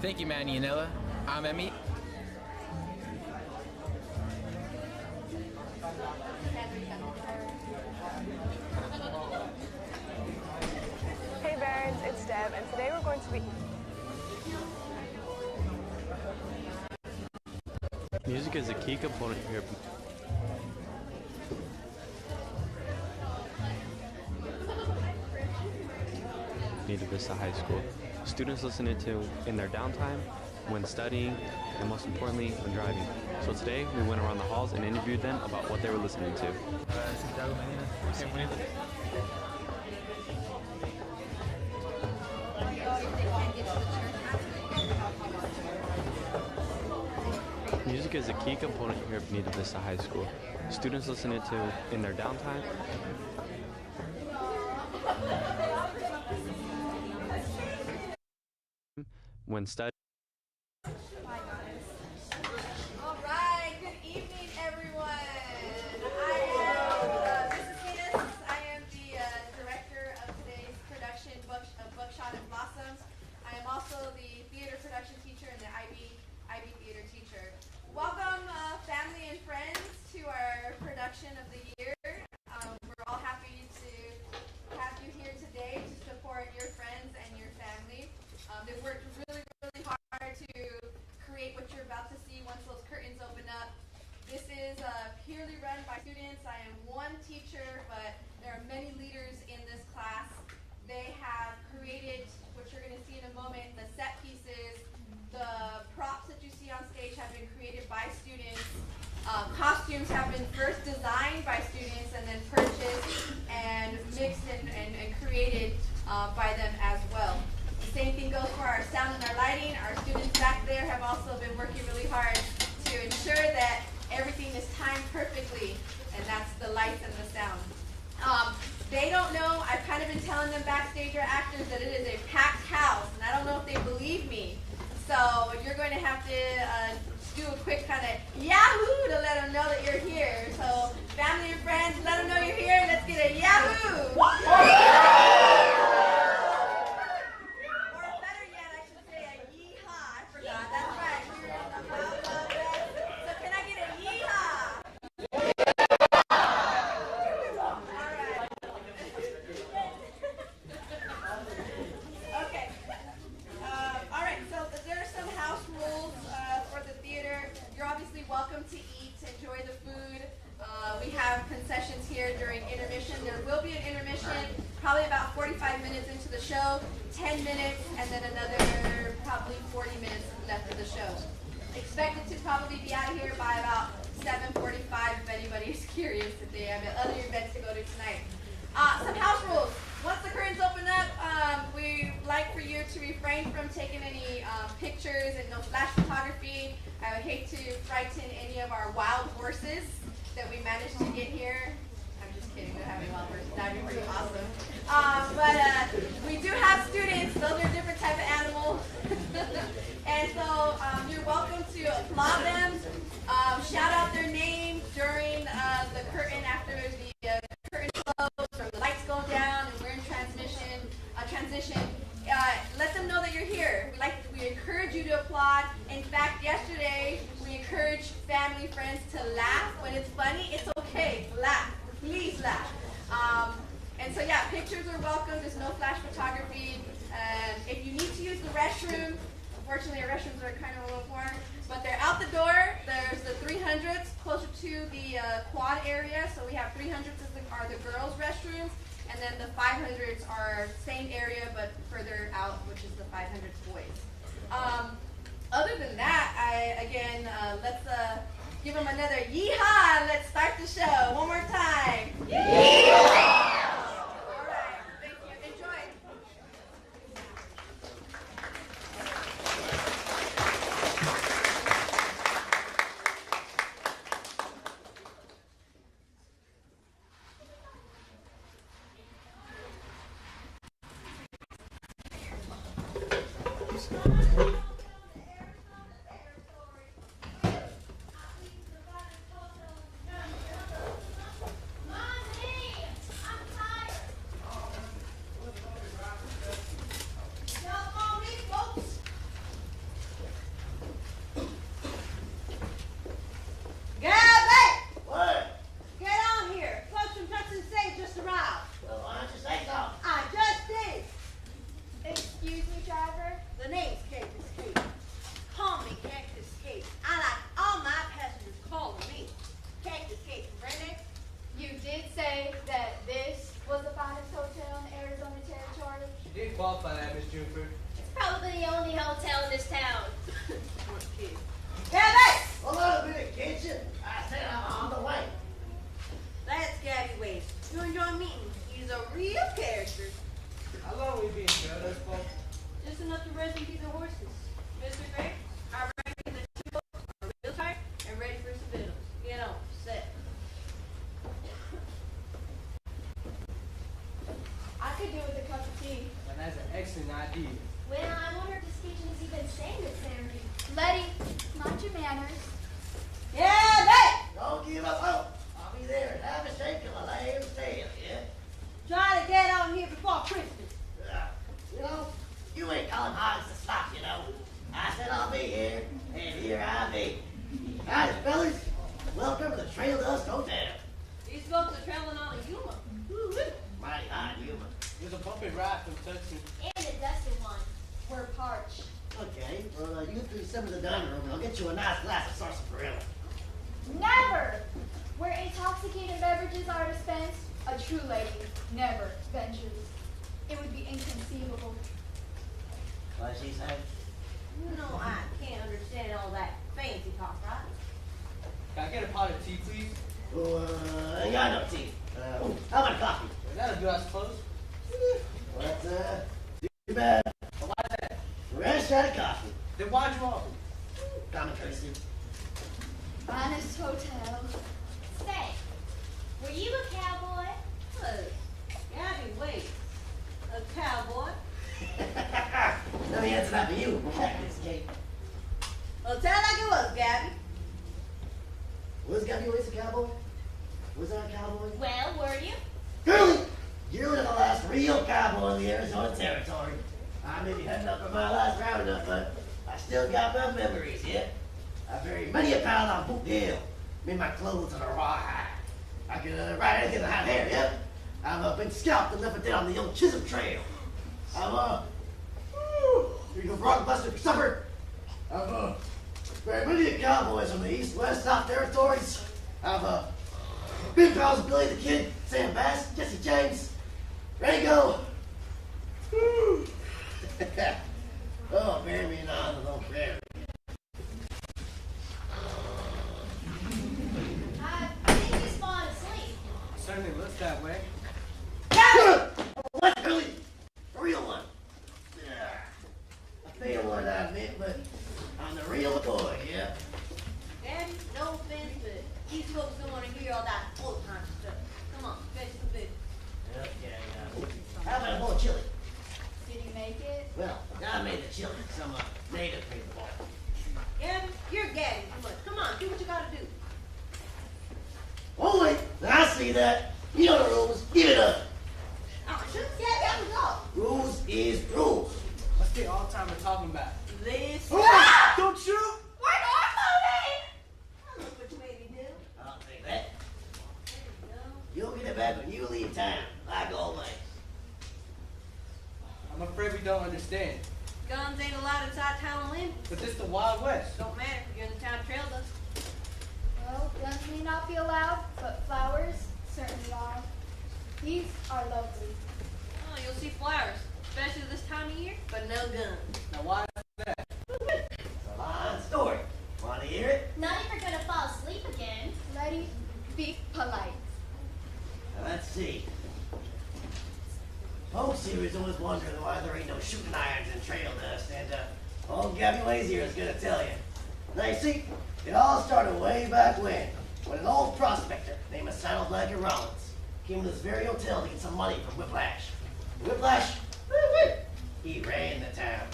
Thank you, Manny and Ella. I'm Emmy. Hey Barons, it's Deb, and today we're going to be... Music is a key component here. Need to Vista High School. Students listen to in their downtime, when studying, and most importantly, when driving. So today, we went around the halls and interviewed them about what they were listening to. Music is a key component here at Need Vista High School. Students listen to in their downtime. When studying. All right, good evening, everyone. I am Mrs. Venus. I am the director of today's production of Buckshot and Blossoms. I am also the theater production teacher and the IB theater teacher. Welcome, family and friends, to our production of the year. We're all happy to have you here today to support your friends and your family. They've worked really hard to create what you're about to see once those curtains open up. This is purely run by students. I am one teacher, but there are many leaders in this class. They have created what you're going to see in a moment, the set pieces, the props that you see on stage have been created by students. Costumes have been first designed by students and then purchased and mixed and created by them as well. The same thing goes for our sound and our lighting. Our students back there have also been working really hard to ensure that everything is timed perfectly, and that's the lights and the sound. They don't know, I've kind of been telling them backstage, our actors, that it is a packed house, and I don't know if they believe me. So you're going to have to do a quick kind of yahoo to let them know that you're here. So family and friends, let them know you're here. Let's get a yahoo! Concessions here during intermission. There will be an intermission, probably about 45 minutes into the show, 10 minutes, and then another probably 40 minutes left of the show. Expected to probably be out of here by about 7:45 if anybody is curious if they have other events to go to tonight. Some house rules. Once the curtains open up, we like for you to refrain from taking any pictures and no flash photography. I would hate to frighten any of our wild horses that we managed to get here. I'm just kidding, we don't have any wild horses. That'd be pretty awesome. But we do have students. Those are different type of animals. And so you're welcome to applaud them, shout out their name during the curtain after the curtain close or the lights go down and we're in transition. Let them know that you're here. We encourage you to applaud. In fact, yesterday we encouraged family, friends to laugh. When it's funny, it's okay. Laugh. Please laugh. And so yeah, pictures are welcome. There's no flash photography. If you need to use the restroom, unfortunately our restrooms are kind of a little more, but they're out the door. There's the 300s closer to the quad area. So we have 300s are the girls' restrooms. And then the 500s are same area but further out, which is the 500s boys. Other than that, let's give them another yeehaw. Let's start the show one more time. Yeehaw! All right, thank you. Enjoy. qualify that, Miss Juniper. It's probably the only hotel in this town. Gabby! Hold on a minute, can't you? I said I'm on the way. That's Gabby Waste. You enjoy meeting. He's a real character. How long we been trailed us for? Just enough to rest and keep the horses. Mr. Gray, I reckon that you both are real tired and ready for some vittles. Get on, set. I could do with a cup of tea. And that's an excellent idea. Well, I wonder if this kitchen is even staying this Saturday. Letty, mind your manners. Gabby! Don't give up hope. I'll be there and have a shake till the lamb's tail, yeah? Try to get on here before Christmas. You know, you ain't calling hogs to stop, you know. I said I'll be here, and here I be. Hi, fellas. Welcome to the Trail Dust Hotel. These folks are traveling on a Yuma. Woo-woo. Mighty hot human. There's a bumpy ride from Tucson. And a dusty one. We're parched. Okay, well, you three step in the dining room, and I'll get you a nice glass of sarsaparilla. Never! Where intoxicating beverages are dispensed, a true lady never ventures. It would be inconceivable. What did she say? You know I can't understand all that fancy talk, right? Can I get a pot of tea, please? Oh, I ain't got no tea. How about a coffee? That'll do, I suppose. What's too bad. Why's that? Fresh out of coffee. Then why'd you offer? Common courtesy. Honest hotel. Say, were you a cowboy? Gabby Waste. A cowboy. Let me answer that for you, Cactus Kate. Well, tell like it was, Gabby. Was Gabby Waste a cowboy? Was I a cowboy? Well, were you? Girlie, you're the last real cowboy in the Arizona territory. I may be heading up for my last roundup, but I still got my memories, yeah? I buried many a pound on Boot Hill. Made my clothes on a rawhide. I could ride anything that had hair, yeah? I've been scalped and left it dead on the old Chisholm Trail. I'm here you go, frog buster for supper. I've buried many a cowboys from the East, West, South territories. I've been pals with Billy the Kid, Sam Bass, Jesse James, Rango. Oh, bury me in honor, don't bury me. I think he's falling asleep. Certainly looks that way. What's really a real one? A fair one, I admit, but I'm the real McCoy, yeah? Gabby, no offense, but these folks don't want to hear all that old time stuff. Come on, fetch some food. Okay, how about a bowl of chili? Did you make it? Well, I made the chili. Some native made the ball. Gabby, you're gabbing too much. Come on, do what you gotta do. Oh, wait, I see that. You know the rules. Give it up. Oh, shoot, Gabby, I'm go. Rules is rules. What's the all-timer talking about? This. Don't shoot! We're not moving! I look what you made me do. I'll take that. There you go. You'll get it back when you leave town, like always. I'm afraid we don't understand. Guns ain't allowed inside town limits. But this is the Wild West. Don't matter if you're in the town trail dust. Well, guns may not be allowed, but flowers certainly are. These are lovely. Oh, you'll see flowers, especially this time of year, but no guns. Now why is that? It's a long story. Want to hear it? Not if you're gonna fall asleep again. Letty, be polite. Now, let's see. Folks here is always wondering why there ain't no shooting irons in trail dust, and old Gabby Ways here is gonna tell you. Now you see, it all started way back when an old prospector named Saddleblanket Rollins came to this very hotel to get some money from Whiplash. Whiplash, he ran the town.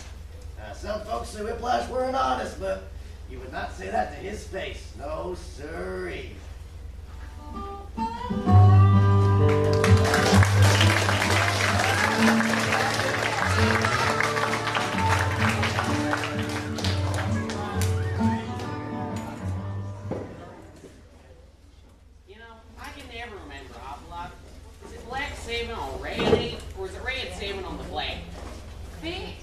Some folks say Whiplash weren't honest, but you would not say that to his face. No sirree. You know, I can never remember a whole lot. Is it black saving on red, or is it red saving on the black? Hey,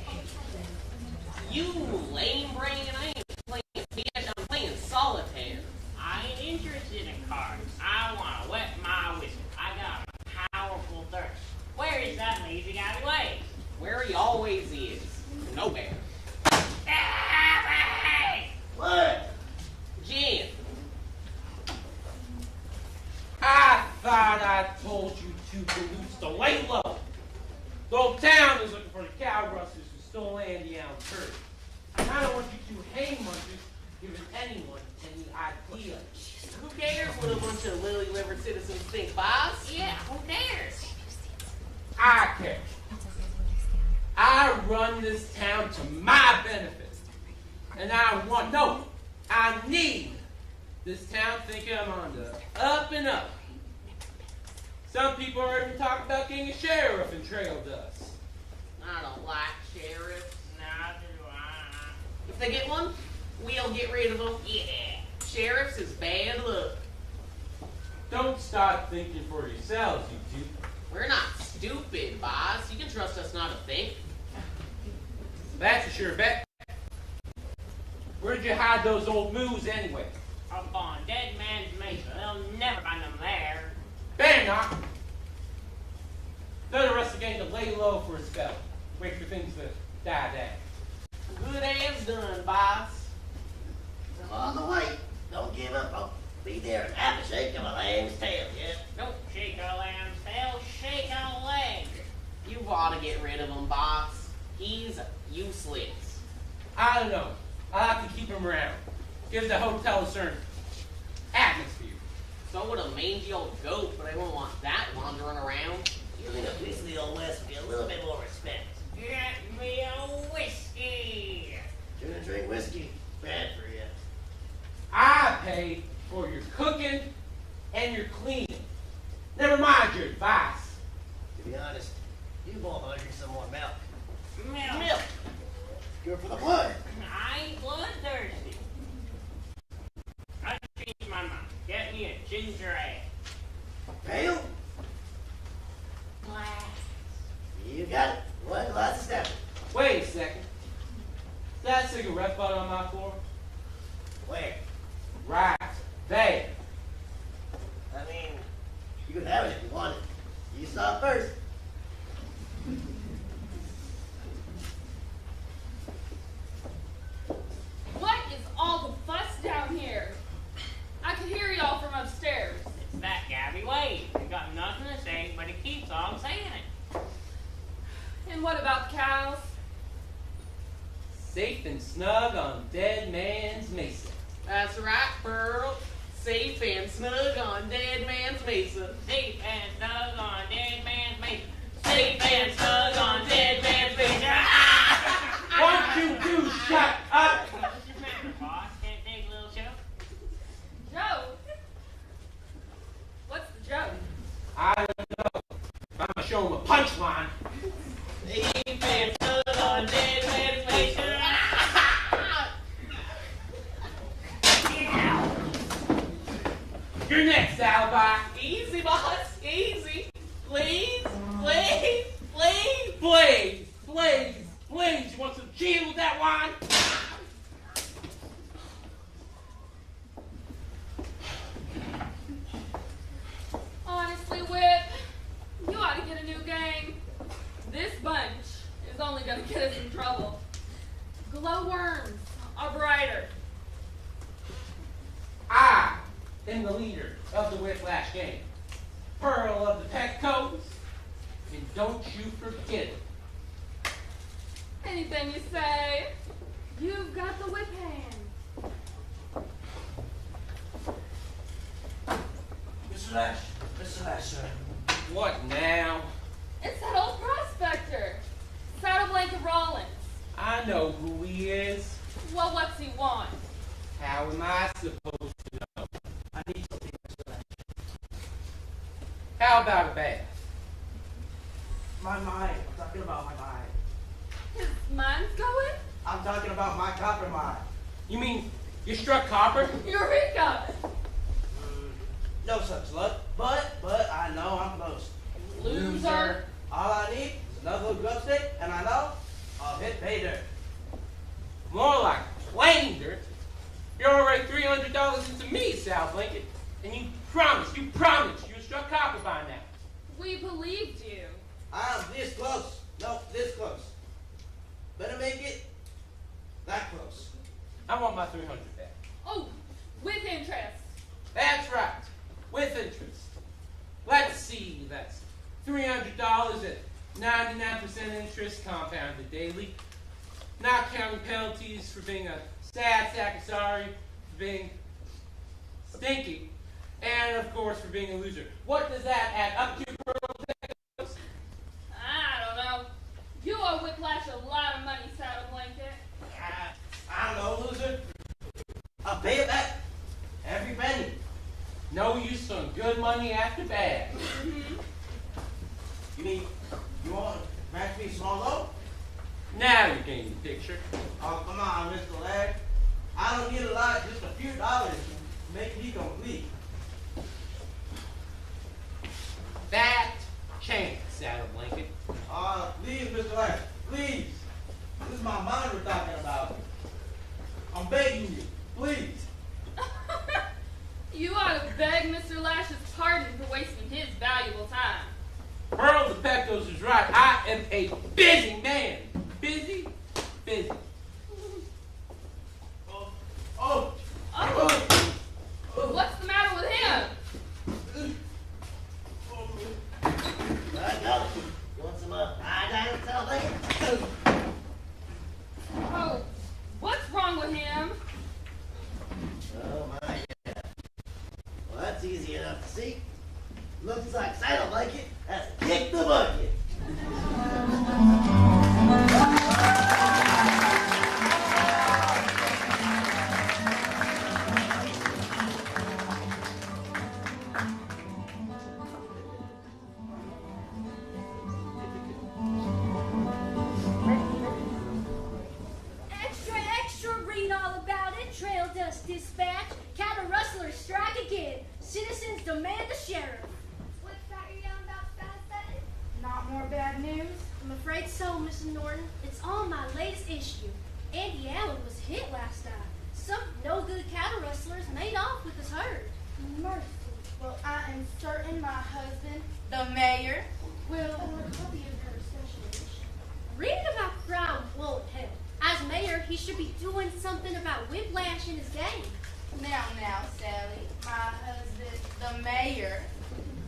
you lame brain, I ain't playing fish, I'm playing solitaire. I ain't interested in cards. I want to wet my whistle. I got a powerful thirst. Where is that lazy guy away? Where are you nowhere. What? Jim, I thought I told you to Duluth to lay low. The whole town is looking for the cow rustlers who stole Andy Allen's herd. I don't want you two hang munchers giving anyone any idea. who cares what a bunch of lily-livered citizens think, boss? Yeah, who cares? I care. I run this town to my benefit. And I need this town thinking I'm on the up and up. Some people are even talking about getting a sheriff in trail dust. I don't like sheriffs. Neither do I. If they get one, we'll get rid of them. Yeah. Sheriffs is bad luck. Don't start thinking for yourselves, you two. We're not stupid, boss. You can trust us not to think. That's a sure bet. Where'd you hide those old moves anyway? Up on Dead Man's Mesa. They'll never find them there. Better not. Tell the rest of the gang to lay low for a spell. Wait for things to die down. Good as done, boss. I'm on the way. Don't give up. I'll be there and have a shake of a lamb's tail, yeah? Don't shake a lamb's tail, shake a leg. You ought to get rid of him, boss. He's useless. I don't know. I'll have to keep him around. Gives the hotel a certain atmosphere. So would a mangy old goat, but I won't want that wandering around. Giving a piece of the old West would be a little bit more respect. Get me a whiskey. Shouldn't drink whiskey. Bad for you. I pay for your cooking and your cleaning. Never mind your advice. To be honest, you both owe you some more milk. Milk. Good for the blood. I ain't bloodthirsty. I changed my mind. Get me a ginger ale. Pale? Glass. You got it. One glass of stout. Wait a second. Is that cigarette butt on my floor? Where? Right there. I mean, you could have it if you wanted. You stop first. What is all the fuss down here? I could hear y'all from upstairs. It's that Gabby Wade. He got nothing to say, but he keeps on saying it. And what about the cows? Safe and snug on Dead Man's Mesa. That's right, Pearl. Safe and snug on Dead Man's Mesa. Safe and snug on Dead Man's Mesa. Safe and snug on Dead Man's Mesa. Won't you do shut up? What's your matter, boss? Can't take a little show? Joe? What's the joke? I don't know. I'm gonna show him a punchline. Safe and snug on Dead Man's Mesa. You're next, alibi. Easy, boss. Easy. Please, please, please. Blaze, Blaze, Blaze. You want some cheese with that wine? Honestly, Whip, you ought to get a new gang. This bunch is only going to get us in trouble. Glowworms are brighter. I am the leader of the Whiplash Gang. Pearl of the Petcoats. And don't you forget it. Anything you say. You've got the whip hand. Mr. Lash, sir. What now? It's that old prospector. Saddle Blanket Rollins. I know who he is. Well, what's he want? How am I supposed to know? I need something, Mr. Lash. How about a bath? My mind. I'm talking about my mind. His mind's going? I'm talking about my copper mine. You mean you struck copper? Eureka! No such luck, but I know I'm close. Loser. All I need is another grub stick, and I know I'll hit pay dirt. More like plain dirt. You're already $300 into me, Sal Blanket. And you promised you struck copper by now. We believed you. I'm this close. No, this close. Better make it I want my 300 back. Oh, with interest. That's right, with interest. Let's see, that's $300 at 99% interest compounded daily. Not counting penalties for being a sad sack of sorry, for being stinky, and of course for being a loser. What does that add up to, girls? I don't know. You owe Whiplash a lot of money, Saddle Blanket. I don't know, loser. I'll pay it back. Every penny. No use on good money after bad. You mean, you want to match me a small loan? Now you're getting the picture. Oh, come on, Mr. Larry. I don't need a lot, just a few dollars to make me complete. That chance, Saddle Blanket. Please, Mr. Larry, please. This is my mind we're talking about. I'm begging you, please. You ought to beg Mr. Lash's pardon for wasting his valuable time. Pearl the Pecos is right. I am a busy man. Busy. Oh. What's the matter with him? I got it. You want some iodine, Saddle Blanket? Oh, what's wrong with him? Oh my, yeah. Well, that's easy enough to see. Looks like Saddle Blanket has kicked the bucket. Extra, read all about it. Trail dust dispatch. Cattle rustlers strike again. Citizens demand a sheriff. What's that you're yelling about, Saddle? Not more bad news? I'm afraid so, Mrs. Norton. It's on my latest issue. Andy Allen was hit last night. Some no-good cattle rustlers made off with his herd. Mercy. Well, I am certain my husband, The mayor. will order a copy of her special edition. Reading about crime won't help. As mayor, he should be doing something about Whiplash in his gang. Now, Sally. My husband, the mayor.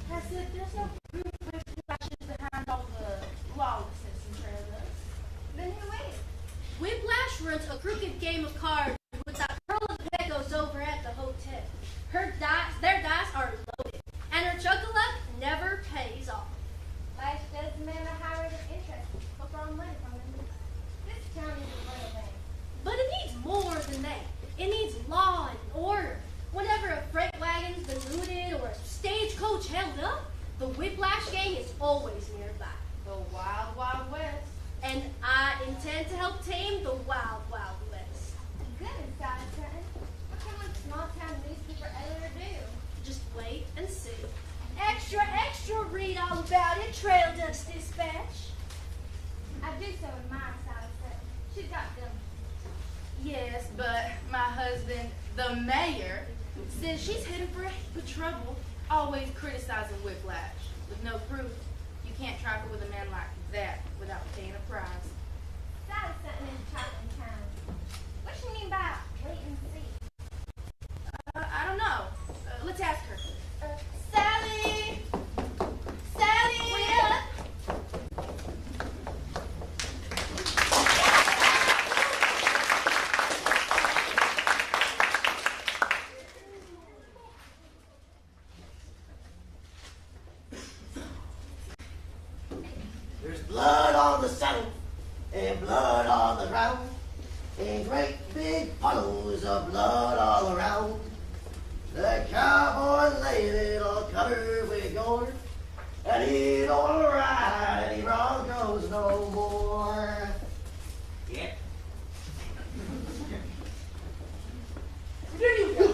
Has said there's no proof Whiplash is behind all the lawlessness in Trail Dust. Then who is? Whiplash runs a crooked game of cards with that Pearl of Pecos over at the hotel. Their dice are loaded, and her chuck-a-luck never pays off. Lash does demand a higher rate of interest for throwing money from them. This town is a real thing. But it needs more than that. It needs law and order. Whenever a freight wagon's been looted or a stagecoach held up, the Whiplash gang is always nearby. The Wild Wild West. And I intend to help tame the Wild Wild West. Good inside, Trenton. What can a small town newspaper editor do? Just wait and see. Extra, read all about it, Trail Dust Dispatch. I do so in my side of it. She's got them. Yes, but my husband, the mayor, says she's headed for a heap of trouble, always criticizing Whiplash. With no proof, you can't trifle with a man like that without paying a price. That is something in Charlton Town. What do you mean by wait and see? I don't know. Let's ask her. Sally! Sally! Wait up! There's blood on the saddle and blood on the ground and great big puddles of blood all around. The cowboy laid it all covered with gold, and he don't ride any Broncos no more. Yeah. There you go.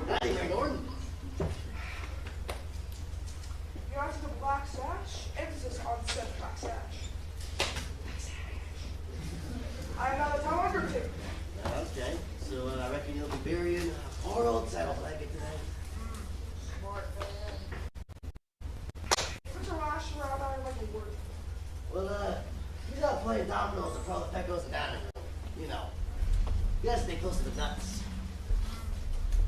Howdy there, Gordon. You asked for black sash? Emphasis on said black sash. I have not a time or two. Okay, so I reckon you'll be burying a poor old saddle blanket today. Smart man. What's a lash around our like a word? Well, he's out playing dominoes in front of Pecos and Down, you know. You gotta stay close to the nuts.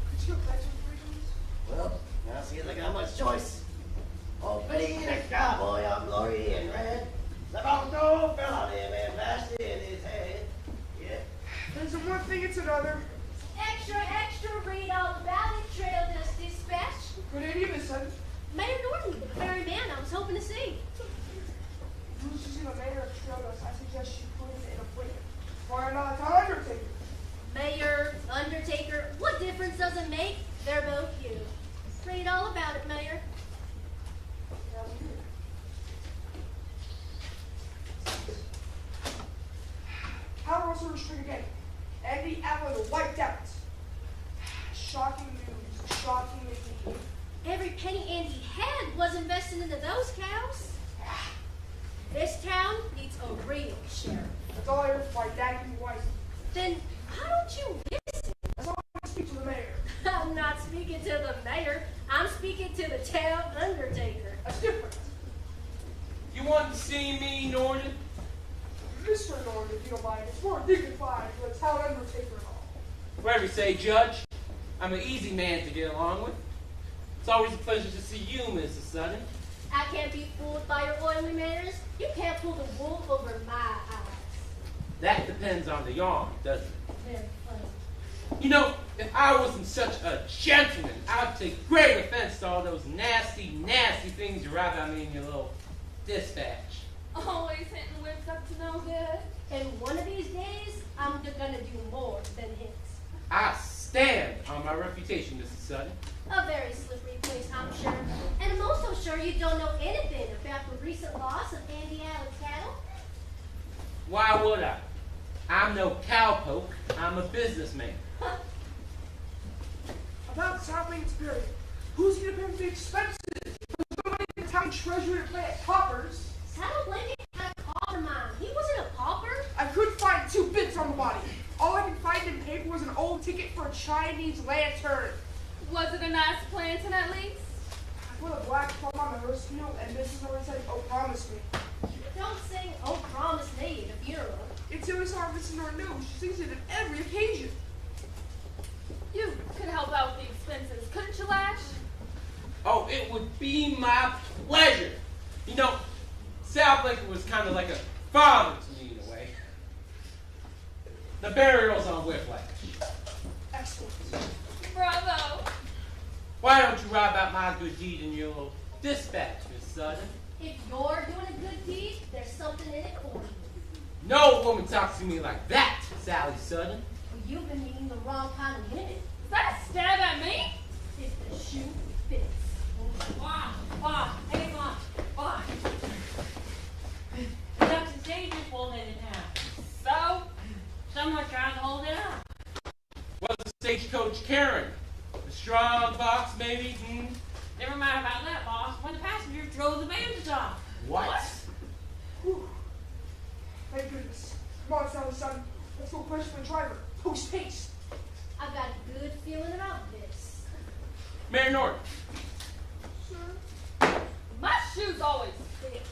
Could you imagine reasons? Well, now seems like I got much choice. Oh, Betty and a cowboy on glory in red. The bronco fell on him and bashed in his head. Yeah. There's one thing, it's another. Extra, extra, read all about it, Trail Dust Dispatch. Good idea, Miss Sutton. Mayor Norton, the very man I was hoping to see. If you wish to see the mayor of Trailers, I suggest you put in an appointment for another time undertaker. Mayor, Undertaker, what difference does it make? They're both you. Read all about it, Mayor. Yeah, we do. Power also restricted again. Andy Allen wiped out. Shocking news. Shocking indeed. Every penny Andy had was invested into those cows. This town needs a real sheriff. That's all I heard by Daggy White. Then how don't you listen? That's all I speak to the mayor. I'm not speaking to the mayor. I'm speaking to the town undertaker. That's different. You want to see me, Norton? Mr. Norton, if you don't mind, it's more dignified for the town undertaker and all. Whatever you say, Judge. I'm an easy man to get along with. It's always a pleasure to see you, Mrs. Sutton. I can't be fooled by your oily manners. You can't pull the wool over my eyes. That depends on the yarn, doesn't it? Very funny. You know, if I wasn't such a gentleman, I'd take great offense to all those nasty, nasty things you write about me in your little dispatch. Always hitting whips up to no good. And one of these days, I'm gonna do more than hits. I stand on my reputation, Mrs. Sutton. A very slippery place, I'm sure. And I'm also sure you don't know anything about the recent loss of Andy Allen's cattle. Why would I? I'm no cowpoke. I'm a businessman. About South Main Spirit, who's going to pay for the expenses? There's nobody in the town treasurer to pay at coppers. Saddle Blanket had a copper mine. He wasn't a pauper. I couldn't find 2 bits on the body. All I could find in paper was an old ticket for a Chinese lantern. Was it a nice plantain at least? I put a black plum on the hearse field, and Mrs. Norton said, "Oh, promise me." Don't sing "Oh Promise Me" at a funeral. It's the only song Mrs. Norton knows. She sings it at every occasion. You could help out with the expenses, couldn't you, Lash? Oh, it would be my pleasure. You know, Sal Blanket was kind of like a father to me in a way. The burial's on Whiplash. Excellent. Bravo. Why don't you write about my good deed in your little dispatch, Miss Sutton? If you're doing a good deed, there's something in it for you. No woman talks to me like that, Sally Sutton. Well, you've been meeting the wrong kind of women. Is that a stab at me? If the shoe fits. Why? Hey, why? The ducks and stages pulled into town. So? Someone tried to hold it up. Was the stagecoach Karen? The strong box, maybe? Never mind about that, boss. When the passengers drove the bandits off. What? Whew. Thank goodness. Come on, Sally, son. Let's go question the driver. Post haste. I've got a good feeling about this. Mayor Norton, Sir, My shoes always fit.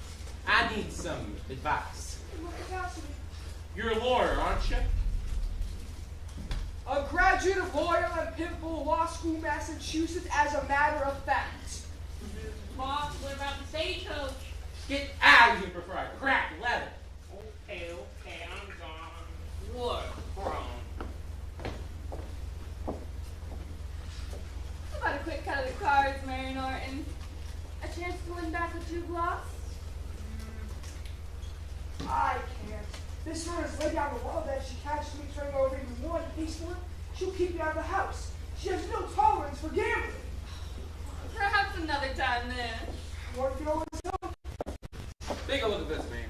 I need some advice. in what capacity? You're a lawyer, aren't you? A graduate of Loyola and Pimpole Law School, Massachusetts, as a matter of fact. Boss, what about the stagecoach? Get out of here before I crack leather. Okay, I'm gone. What from? How about a quick cut of the cards, Mary Norton? A chance to win back the 2 blocks? I can't. This one is laid down the law that if she catches me turning over even one piece for it, she'll keep me out of the house. She has no tolerance for gambling. Perhaps another time then. What if you always know? Take a look at this, man.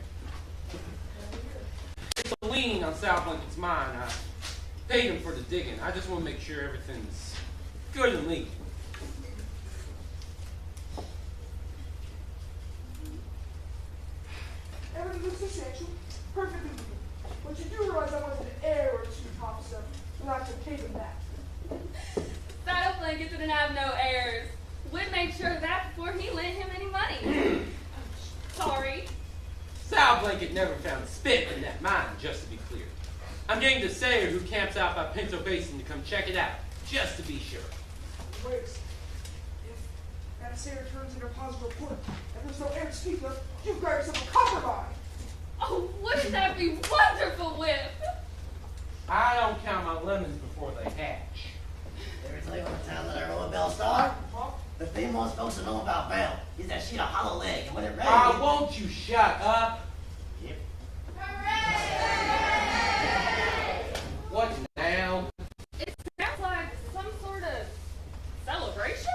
It's a lien on Sal Blanket's mine. I paid him for the digging. I just want to make sure everything's good and legal. Everything looks essential, perfectly legal. But you do realize I wanted an heir or 2 tops up, and I could pay them that. Saddle Blanket didn't have no heirs. Would make sure of that before he lent him any money. Sorry. Sal Blanket never found spit in that mine, just to be clear. I'm getting the sailor who camps out by Pinto Basin to come check it out, just to be sure. Wait a second. If that sailor turns in a positive report and there's no air to speak of, you've got yourself a compromise. Oh, wouldn't that be wonderful, Whip? I don't count my lemons before they hatch. Ever tell you what the town that I roll a Belle Star? Huh? The thing most folks know about Belle is that she had a hollow leg, and when it rains... Won't you shut up? Yep. What now? It sounds like some sort of celebration.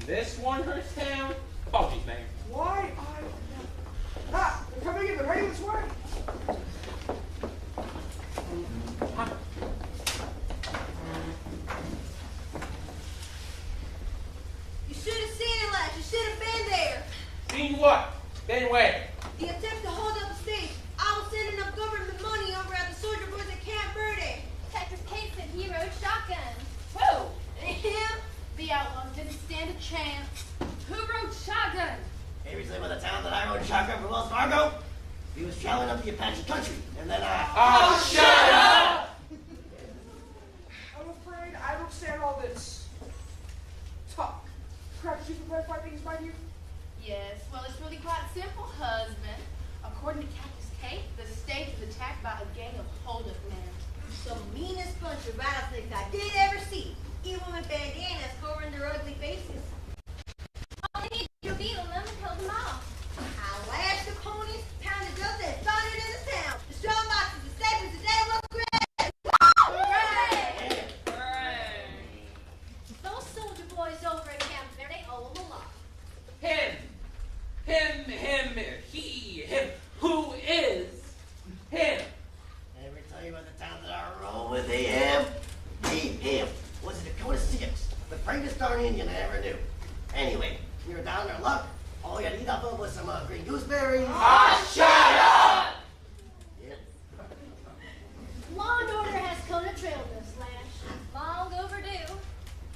This one hurts town? Apologies, ma'am. Why Ah, they're coming in the Ravens way. You should have seen it, Lash. You should have been there. Seen what? Been where? The attempt to hold up the stage. I was sending up government money over at the soldier boys at Camp Verde. Texas Kate said he rode shotgun. Who? Him? The outlaws didn't stand a chance. Who rode shotgun? Ever tell you what the town that I rode shotgun for Wells Fargo? He was traveling up the Apache country, and then I... Oh, shut up! I'm afraid I don't stand all this talk. Perhaps you can clarify things by you? Yes, well, it's really quite simple, husband. According to Cactus Kate, the stage was attacked by a gang of hold-up men. The meanest bunch of rattlesnakes I did ever see. Even with bandanas covering their ugly faces. All they needed to beat them and held them off. I lashed the ponies, pounded dust, and thundered in the town. The strong boxes, the sabers, the day was great. Hooray! Hooray! Those soldier boys over at Camp Verde owe them a lot. Him, he, him. Who is him? Ever tell you about the town that I roll with him? Him was the Dakota 6, the frankest darn Indian I ever knew. Anyway, we were down our luck. All we had to eat off of was some green gooseberries. Shut up! Yep. Law and order has come to trail this, Lash. Long overdue.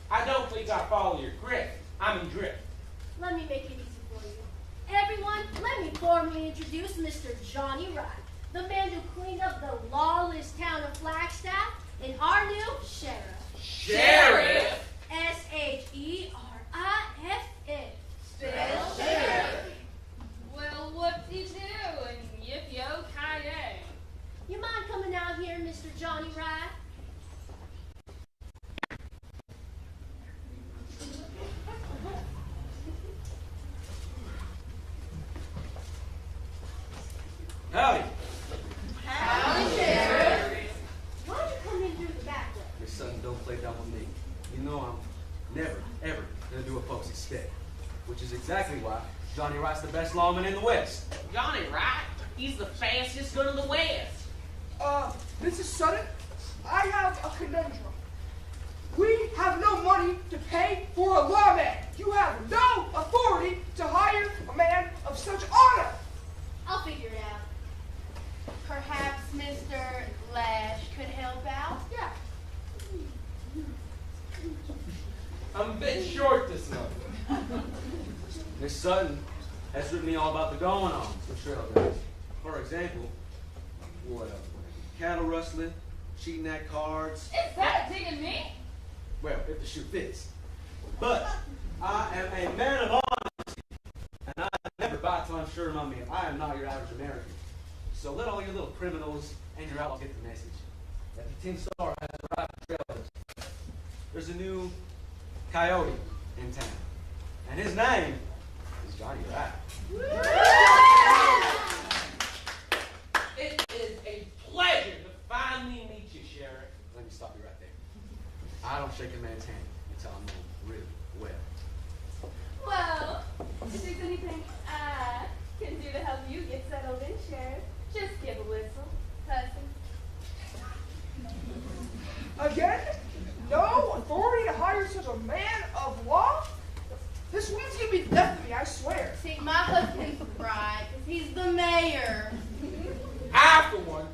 I don't think I follow your grip. I'm in drift. Let me make it easy for you. Everyone, let me formally introduce Mr. Johnny Wright, the man who cleaned up the lawless town of Flagstaff and our new sheriff. Sheriff? S-H-E-R-I-F-F. Spell sheriff. Well, whoop-de-doo and yip-yo-ki-yay. You mind coming out here, Mr. Johnny Wright? Howdy. Howdy, Sheriff. Why'd you come in through the back way? Your son don't play dumb with me. You know I'm never, ever gonna do what folks expect. Which is exactly why Johnny Wright's the best lawman in the West. Johnny Wright, he's the fastest gun in the West. Mrs. Sutton, I have a conundrum. We have no money to pay for a lawman. You have no authority to hire a man of such honor. I'll figure it out. Perhaps Mr. Lash could help out? Yeah. I'm a bit short this month. Miss Sutton has written me all about the going-ons for trail guys. For example, cattle rustling, cheating at cards. Is that a dig at me? Well, if the shoe fits. But I am a man of honesty, and I never bite till I'm sure of my man. I am not your average American. So let all your little criminals and your outlaws get the message. That the Tin Star has arrived at trailers. There's a new coyote in town, and his name is Johnny Wright. It is a pleasure to finally meet you, Sheriff. Let me stop you right there. I don't shake a man's hand until I know him really well. Well, if there's anything I can do to help you get settled in, Sheriff, just give a whistle. Hudson. Again? No authority to hire such a man of law? This one's gonna be death to me, I swear. See, my husband's right, because he's the mayor. I, for one,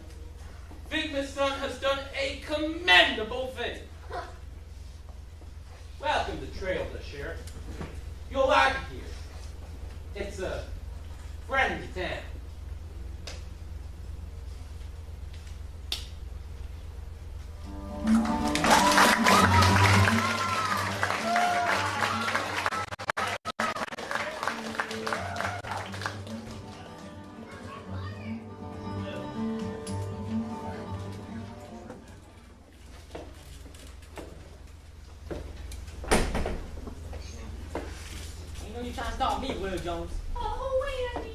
think my son has done a commendable thing. Welcome to Trailblazer, Sheriff. You'll like it here. It's a friendly town. stop me, Will Jones. Oh, Andy.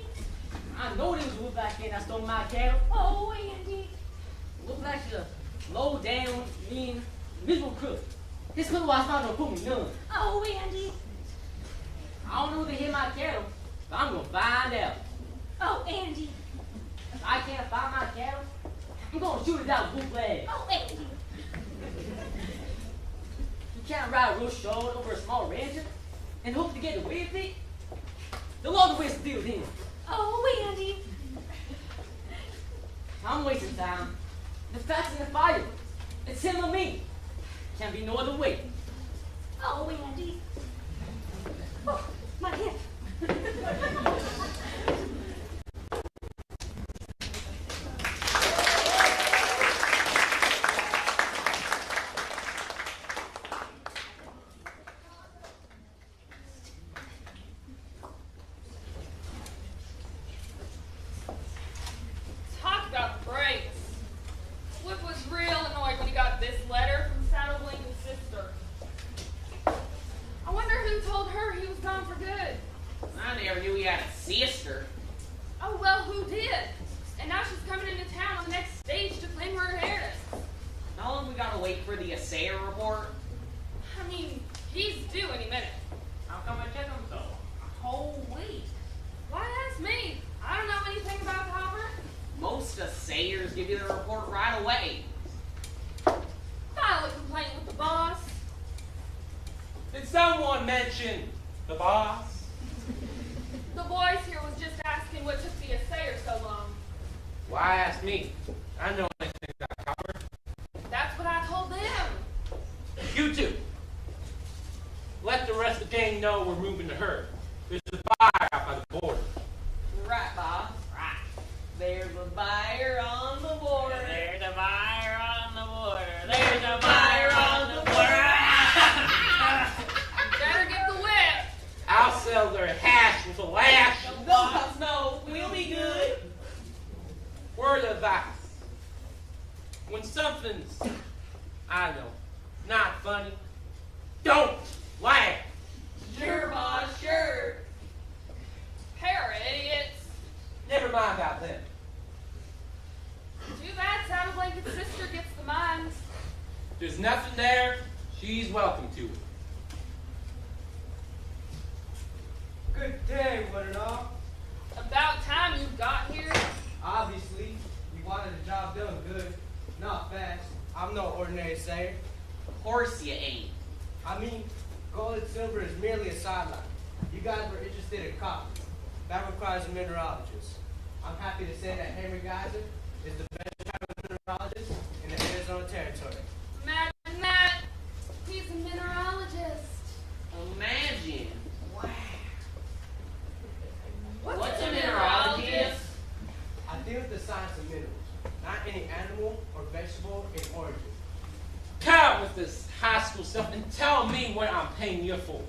I know there was a Wolfblack kid that stole my cattle. Oh, Andy. Wolfblack's a low down, mean, miserable crook. His little wife's not gonna put me none. Oh, Andy. I don't know if they hit my cattle, but I'm gonna find out. Oh, Andy. If I can't find my cattle, I'm gonna shoot it out with Wolfblack. Oh, Andy. You can't ride real short over a small rancher and hope to get away with it. The longer way to deal with him. Oh, Andy. I'm wasting time. The fat's in the fire. It's him or me. Can't be no other way. Oh, Andy. Oh, my hip. Talk about breaks. Whip was real annoyed when he got this letter from Saddle Blinken's sister. I wonder who told her he was gone for good. I never knew he had a sister. Oh, well, who did? And now she's coming into town on the next stage to claim her inheritance. How long we gotta wait for the assayer report? I mean, he's due any minute. How come I check him so? A whole week. Why ask me? I don't know anything about the hopper. Most assayers give you the report right away. File a complaint with the boss. Did someone mention the boss? The boys here was just asking what took the assayer so long. Why ask me? I know anything about copper. That's what I told them. You two. Let the rest of the gang know we're moving to her. There's a fire out by the border. Right, boss. Right. There's a buyer on the border. There's a fire on the border. There's a fire on the border. Better get the whip. I'll sell their hash with a lash. No, boss, no. We'll be good. Word of advice. When something's, I know, not funny, don't laugh. Sure, boss, sure. Pair of idiots. Never mind about them. Too bad Saddle Blanket's sister gets the mines. There's nothing there. She's welcome to it. Good day, one and all. About time you got here. Obviously, you wanted the job done good, not fast. I'm no ordinary sayer. Of course you ain't. I mean, gold and silver is merely a sideline. You guys were interested in copper. That requires a mineralogist. I'm happy to say that Henry Geyser is the best private mineralogist in the Arizona Territory. Imagine that. He's a mineralogist. Imagine. Wow. What's a mineralogist? I deal with the science of minerals, not any animal or vegetable in origin. Come with this high school stuff and tell me what I'm paying you for.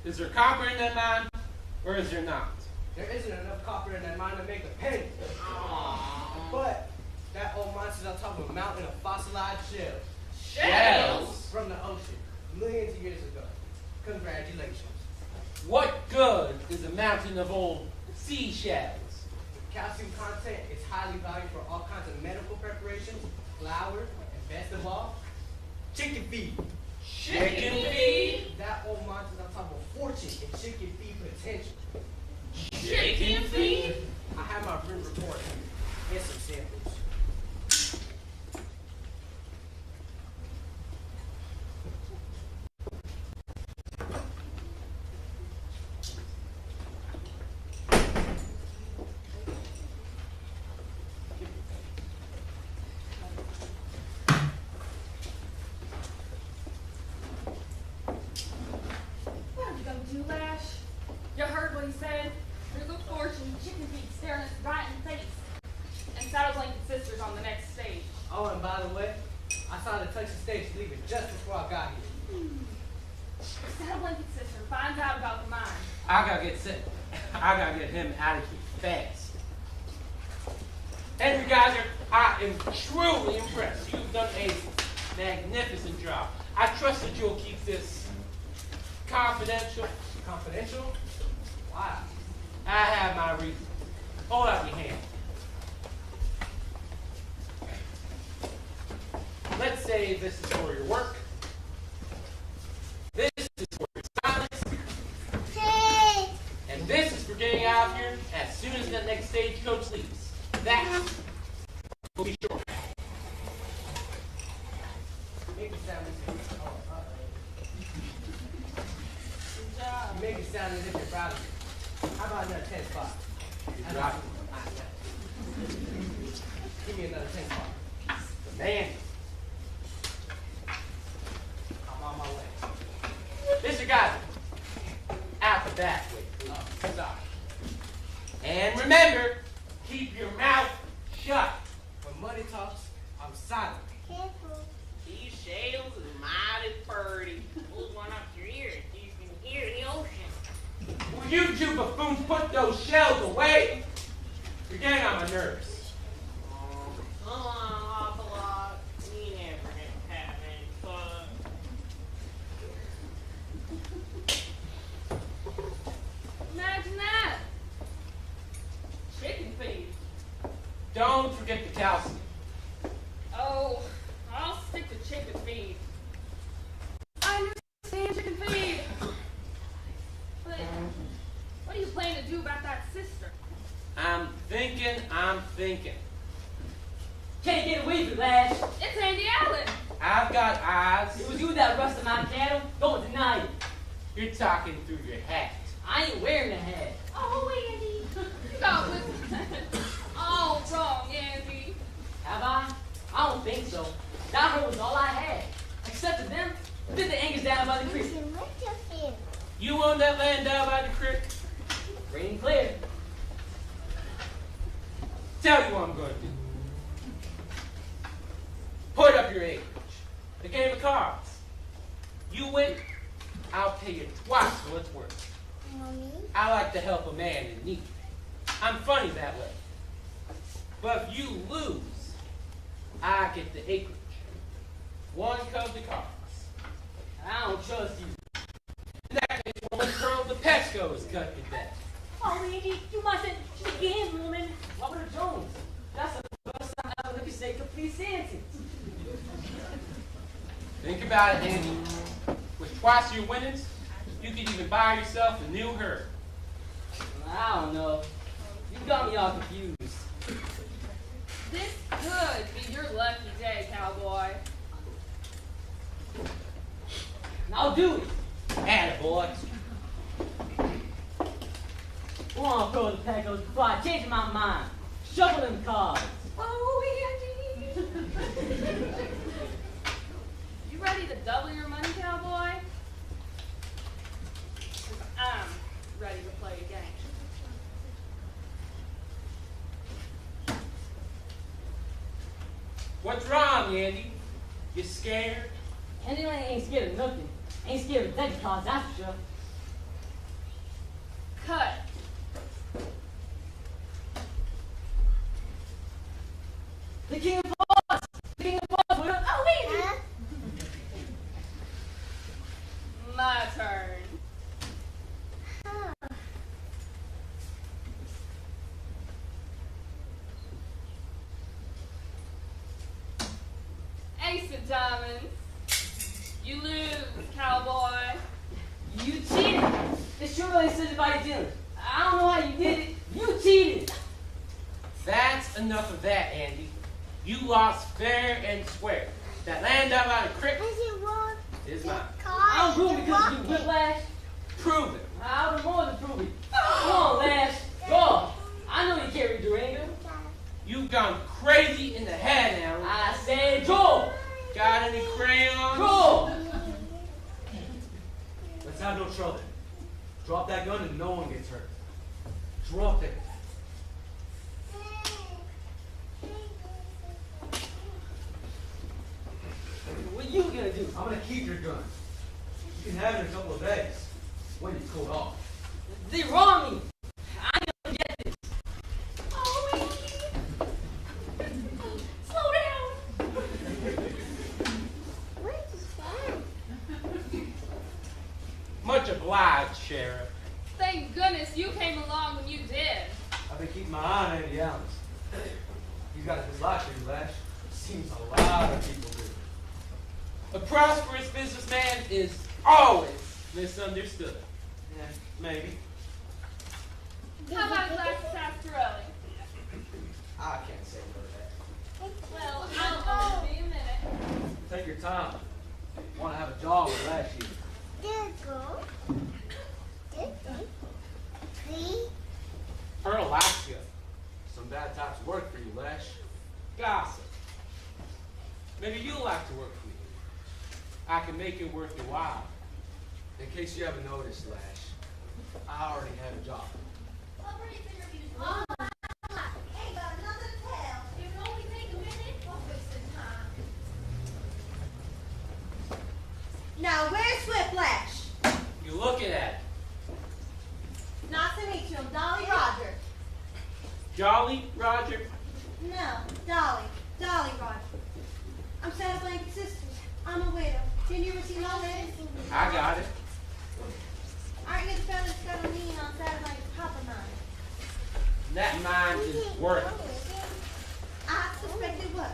Is there copper in that mine, or is there not? There isn't enough copper in that mine to make a penny. But that old mine's on top of a mountain of fossilized shells. Shells? From the ocean, millions of years ago. Congratulations. What good is a mountain of old seashells? Calcium content is highly valued for all kinds of medical preparations, flour, and best of all, chicken feed. Chicken feed? That old mountain's on top of fortune in chicken feed potential. Chicken feed? I have my written report and some samples. What are you gonna do, Lash? You heard what he said? There's a fortune, chicken feet staring us right in the face. And Saddle Blanket's sister's on the next stage. Oh, and by the way, I saw the Texas stage leaving just before I got here. If Saddle Blanket's sister finds out about the mine. I gotta get him out of here fast. Henry Geyser, I am truly impressed. You've done a magnificent job. I trust that you'll keep this confidential. Confidential? Why? I have my reason. Hold out your hand. Let's say this is for your work. This is for your silence. And this is for getting out of here as soon as that next stagecoach leaves. That will be short. Make it sound You make it sound as if you're proud of me. How about another 10 spot? You're proud of Give me another 10 spot. Man. I'm on my way. Mr. Guyver, out the back way, please. Oh, sorry. And remember, keep your mouth shut. When money talks, I'm silent. These sails is mighty pretty. Hold one up to your ear so you can hear the ocean. Will you two buffoons put those shells away? You're getting on my nerves. Come on, awful lot. We never have any fun. Imagine that. Chicken feed. Don't forget the calcium. Oh, I'll stick to chicken feed. I understand chicken feed. But what do you plan to do about that sister? I'm thinking. Can't get away from Lash. It's Andy Allen. I've got eyes. It was you that rusted my cattle. Don't deny it. You're talking through your hat. I ain't wearing the hat. Oh, Andy. You got with all wrong, Andy. Have I? I don't think so. That hurt was all I had. Except for them, did the Angus down by the creek. You own that land down by the creek? Free and clear. Tell you what I'm going to do. Put up your acreage. A game of cards. You win, I'll pay you twice what it's worth. I like to help a man in need. I'm funny that way. But if you lose, I get the acreage. One comes the cards. I don't trust you. In that case, one curl the pesco is cut to death. Oh, Andy, you mustn't. She's a gambling woman. Robert Jones. That's the first time I ever could say complete sentence. Think about it, Andy. With twice your winnings, you could even buy yourself a new herd. I don't know. You got me all confused. This could be your lucky day, cowboy. I'll do it. Attaboy. Go on, throw the pecos before I change my mind. Shuffle them cards. Oh, Andy. You ready to double your money, cowboy? 'Cause I'm ready to play a game. What's wrong, Andy? You scared? Andy ain't scared of nothing. Ain't scared of deck cards, that's for sure. Cut. The king of hearts! The king of hearts! What up? Oh, Andy! My turn. Ace of diamonds. You lose, cowboy. You cheated! This sure really says about you doing. I don't know how you did it. You cheated! That's enough of that, Andy. You lost fair and square. That land down by the creek is mine. I don't prove it because of you, Whiplash. Prove it. I would more than prove it. Come on, Lash. Go. I know you carry Durango. You've gone crazy in the head now. I said go. Got any crayons? Go. Let's have no trouble. Drop that gun and no one gets hurt. Drop it. What you gonna do? I'm gonna keep your gun. You can have it in a couple of days. When it's cooled off. They wrong me. I ain't gonna get this. Oh, Andy. Slow down. Much obliged, Sheriff. Thank goodness you my Aunt Andy Allen's. You got a good life here, Lash. Seems a lot of people do. A prosperous businessman is always misunderstood. Yeah, maybe. How about a glass of sarsaparilla? I can't say no to that. Well, I'll only be a minute. Take your time. Want to have a job with Lash here. Pearl Alaska. Some bad types of work for you, Lash. Gossip. Maybe you'll like to work for me. I can make it worth your while. In case you haven't noticed, Lash, I already have a job. Ain't got nothing to tell. It will only take a minute. We'll fix the time. Now, where's Swiftlash? You're looking at it. Nice to meet you. I'm Dolly Roger. Jolly Roger. No, Dolly. Dolly Roger. I'm Santa Blanket Sisters. I'm a widow. Didn't you ever see my letter? I got it. Aren't you the fellow that's got a lien on Santa Blanket's Papa mine? That mine is worthless. I suspect it was.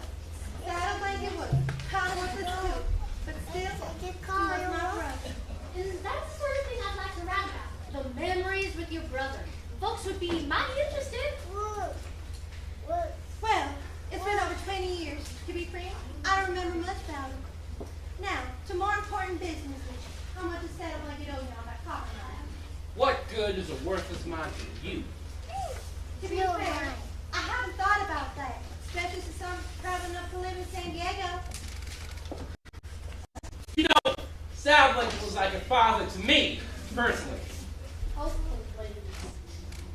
Santa Blanket was kind of worthless too. But still, he was my brother. And that's the sort of thing I'd like to write about. The memories with your brother. Folks would be mighty interested. Well, it's been over 20 years. To be frank, I don't remember much about him. Now, to more important business. How much does Santa Blanket owe you on that copper mine? What good is a worthless mine to you? To be fair, I haven't thought about that, especially since I'm proud enough to live in San Diego. You know, Sal Blanket was like a father to me, personally.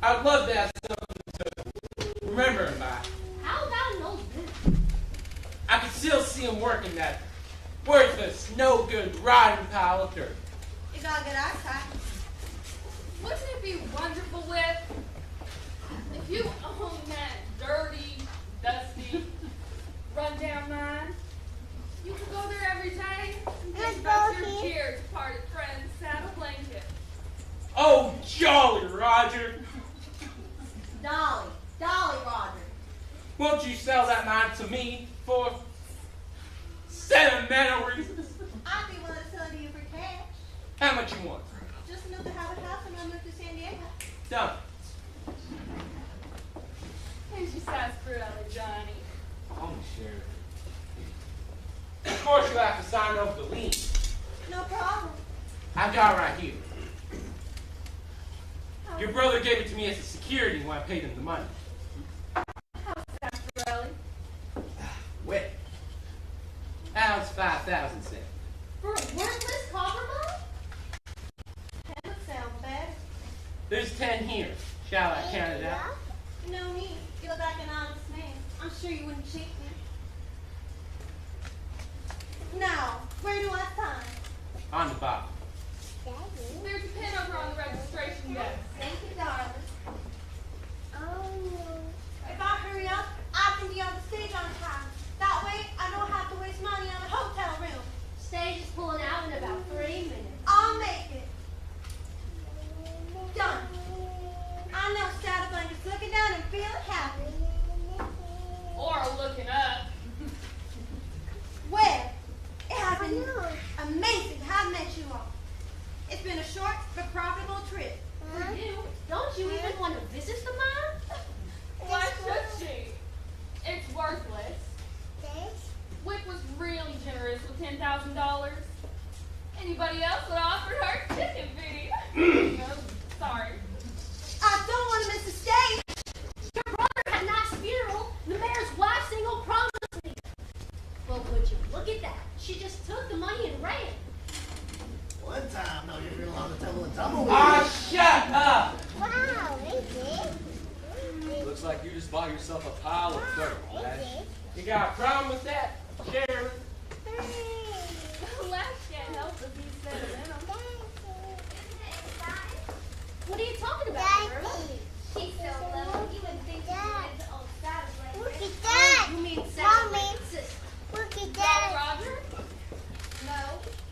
I'd love to have something to remember him by. How about an old boot? I could still see him working that worthless, no good, rotting pile of dirt. You got a good eyesight. Wouldn't it be wonderful, Whip, if you owned that dirty, dusty, run-down mine? You could go there every day and think about your dear departed friend, Santa Blanket. Oh, jolly Roger! Dolly. Dolly Roger. Won't you sell that mine to me for sentimental reasons? I'd be willing to sell it to you for cash. How much you want? Just enough to have a house when I move to San Diego. Done. Here's your sarsaparilla, Johnny. I'm the sheriff. Of course you have to sign over the lien. No problem. I've got it right here. Your brother gave it to me as a security when I paid him the money. How's sarsaparilla? Wet. Ounce 5,000 cents. For a worthless copper mine? That would sound bad. There's 10 here. Shall I count it out? No need. You look like an honest man. I'm sure you wouldn't cheat me. Now, where do I sign? On the bottom. There's a pen over on the registration desk. Thank you, darling. If I hurry up, I can be on the stage on time. That way, I don't have to waste money on a hotel room. Stage is pulling out in about 3 minutes. I'll make it. Done. I know Santa Blanket's looking down and feeling happy. Or looking up. Well, it has been amazing to have met you all. It's been a short but profitable trip. For you, don't you even want to visit the mine? Why should she? It's worthless. Wick was really generous with $10,000. Anybody else would offer her chicken feeding. No, sorry. I don't want to miss the stage. Your brother had a nice funeral. The mayor's wife single promised me. Well, would you look at that? She just took the money and ran. One time, no, you're real on the tumble and tumble. Ah, shut up! Wow, they did. Looks like you just bought yourself a pile of dirt, Lash. You got a problem with that, Sheriff? Lash can't help but be sentimental. What are you talking about, girl? She's so low. You wouldn't think she wanted to old Santa Blanket. Look at that. You mean Santa Mommy. Blanket's sister? Look at Dolly that. Roger? No,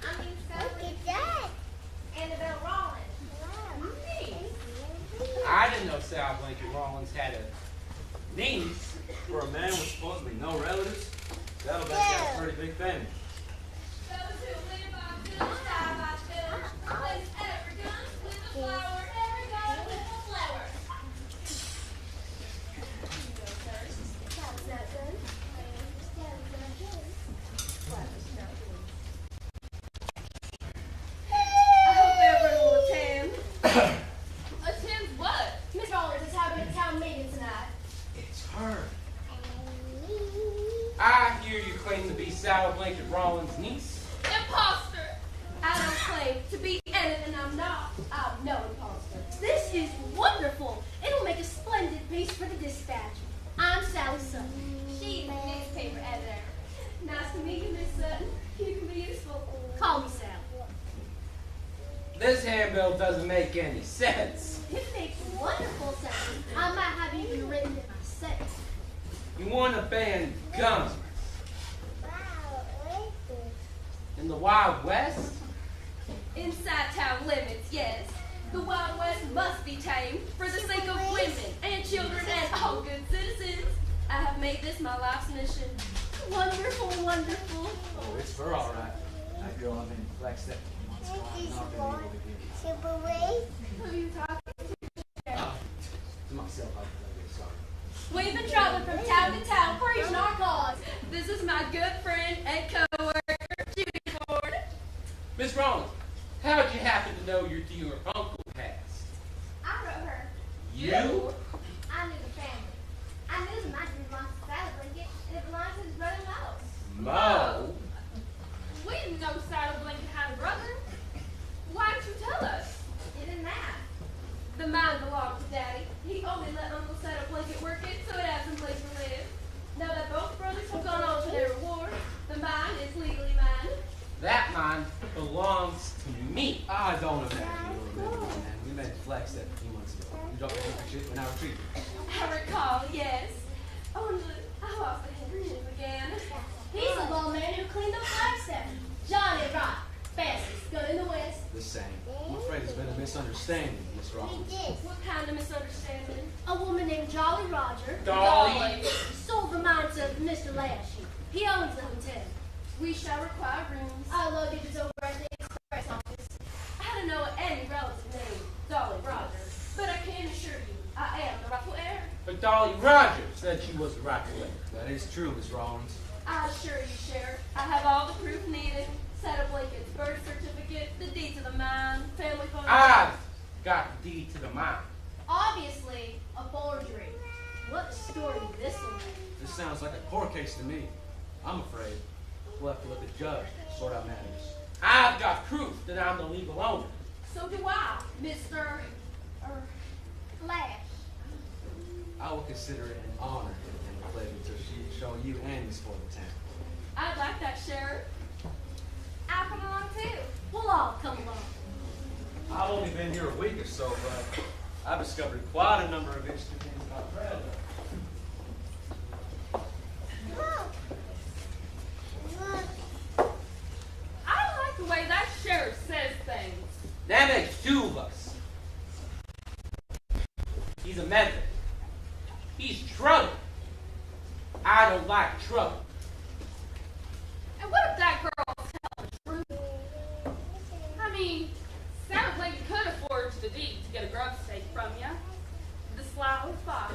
I mean Santa Look Blanket. at that. Annabelle Rollins. Me. I didn't know Sal Blanket Rollins had a brothers. Saddleback got a pretty big family. Those who live on good, die by good. Place every gun with a flower, every gun with a flower. I hope everyone will attend. Attend what? Miss Rollins is having a town meeting tonight. It's her. I hear you claim to be Sal Blanket Rollins' niece. Imposter! I don't claim to be anything I'm not. I'm no imposter. This is wonderful. It'll make a splendid piece for the dispatch. I'm Sally Sutton. She's the newspaper editor. Nice to meet you, Miss Sutton. You can be useful. Call me Sal. This handbill doesn't make any sense. It makes wonderful sense. I might have even written it myself. You want to ban guns in the Wild West? Inside town limits, yes. The Wild West must be tamed for the sake of women and children and all good citizens. I have made this my life's mission. Wonderful, wonderful. Oh, it's her all right. That girl I'm in Flagstaff months ago, I've not been able to get Who are you talking to myself. I'm sorry. We've been traveling from town to town preaching our cause. This is my good friend and co-worker, Judy Ford. Miss Rollins, how'd you happen to know your dear uncle passed? I wrote her. You? I knew the family. I knew the man who belongs to Saddle Blanket, and it belongs to his brother Mo. Mo? We didn't know Saddle Blanket had a brother. Why didn't you tell us? It didn't matter. The mine belonged to Daddy. He only let Uncle Saddle Blanket work it so it had some place to live. Now that both brothers have gone on to their reward, the mine is legally mine. That mine belongs to me. I don't imagine you remember, man. We met in Flagstaff a few months ago. You dropped your shit when I retreated. I recall, yes. Only I lost the handkerchief again. He's the lawman who cleaned up Flagstaff. Johnny Rock. Fastest gun in the West. The same. I'm afraid there's been a misunderstanding, Miss Rollins. What kind of misunderstanding? A woman named Jolly Roger. Dolly. Sold the mine to Mr. Lashley. He owns the hotel. We shall require rooms. Our luggage is over at the express office. I don't know any relative named Dolly Rogers, but I can assure you, I am the rightful heir. But Dolly Rogers said she was the rightful heir. That is true, Miss Rollins. I assure you, Sheriff, I have all the proof needed. Saddle Blanket's birth certificate, the deed to the mine, family photos. I've got the deed to the mine. Obviously, a forgery. What a story this will make. This sounds like a court case to me. I'm afraid we'll have to let the judge sort out matters. I've got proof that I'm the legal owner. So do I, Mr. Flash. I will consider it an honor and a pleasure to show you and Miss Ford the town. I'd like that, Sheriff. I'll come along too. We'll all come along. I've only been here a week or so, but I've discovered quite a number of interesting things about Brad. I don't like the way that sheriff says things. That makes two of us. He's a meddler. He's trouble. I don't like trouble. And what if that girl tells the truth? I mean, Saddle Blanket could have forged the deed to get a grub steak from you. The sly old fox.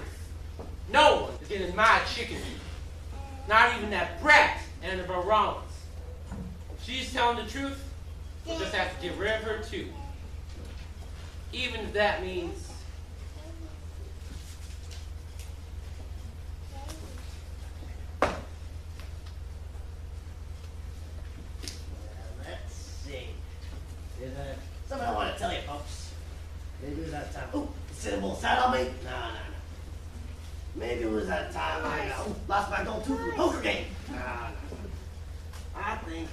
No one is getting my chicken feed. Not even that brat, Annabelle Rollins. If she's telling the truth, we'll just have to get rid of her too. Even if that means Let's see. Did something I want to tell you, folks. Maybe it was that time. Oh, sitting bull sat on me? No. Maybe it was that time I lost my gold tooth in the poker game. No. I think,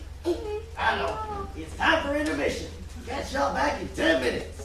I know, it's time for intermission. Catch y'all back in 10 minutes.